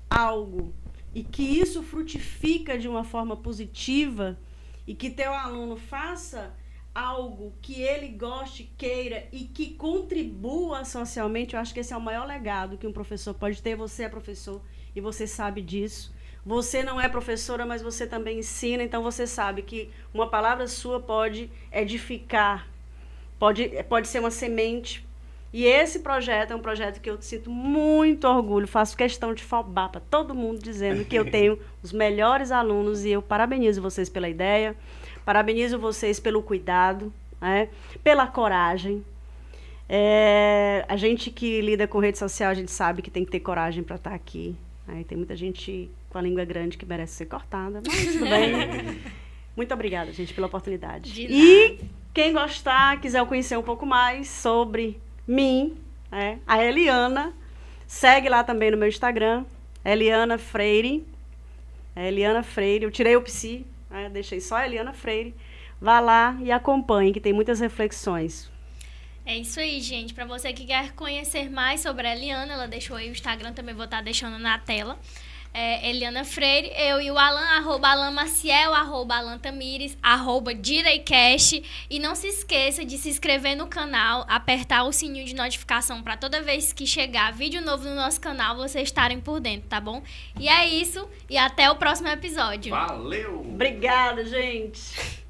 algo e que isso frutifica de uma forma positiva e que teu aluno faça algo que ele goste, queira e que contribua socialmente, eu acho que esse é o maior legado que um professor pode ter. Você é professor e você sabe disso. Você não é professora, mas você também ensina, então você sabe que uma palavra sua pode edificar, pode ser uma semente. E esse projeto é um projeto que eu sinto muito orgulho, faço questão de falar para todo mundo dizendo que eu tenho os melhores alunos e eu parabenizo vocês pela ideia, parabenizo vocês pelo cuidado, né, pela coragem. A gente que lida com rede social, a gente sabe que tem que ter coragem para estar aqui. Né? Tem muita gente com a língua grande que merece ser cortada, mas tudo bem. Muito obrigada, gente, pela oportunidade. E quem gostar, quiser conhecer um pouco mais sobre mim, a Eliana, segue lá também no meu Instagram, Eliana Freire. Eliana Freire, eu tirei o psi, deixei só a Eliana Freire. Vá lá e acompanhe, que tem muitas reflexões. É isso aí, gente. Para você que quer conhecer mais sobre a Eliana, ela deixou aí o Instagram, também vou estar deixando na tela. Eliana Freire, eu e o Alan, @Alan Maciel, @Alan Tamires, @Direicast. E não se esqueça de se inscrever no canal, apertar o sininho de notificação para toda vez que chegar vídeo novo no nosso canal, vocês estarem por dentro, tá bom? E é isso, e até o próximo episódio. Valeu! Obrigada, gente!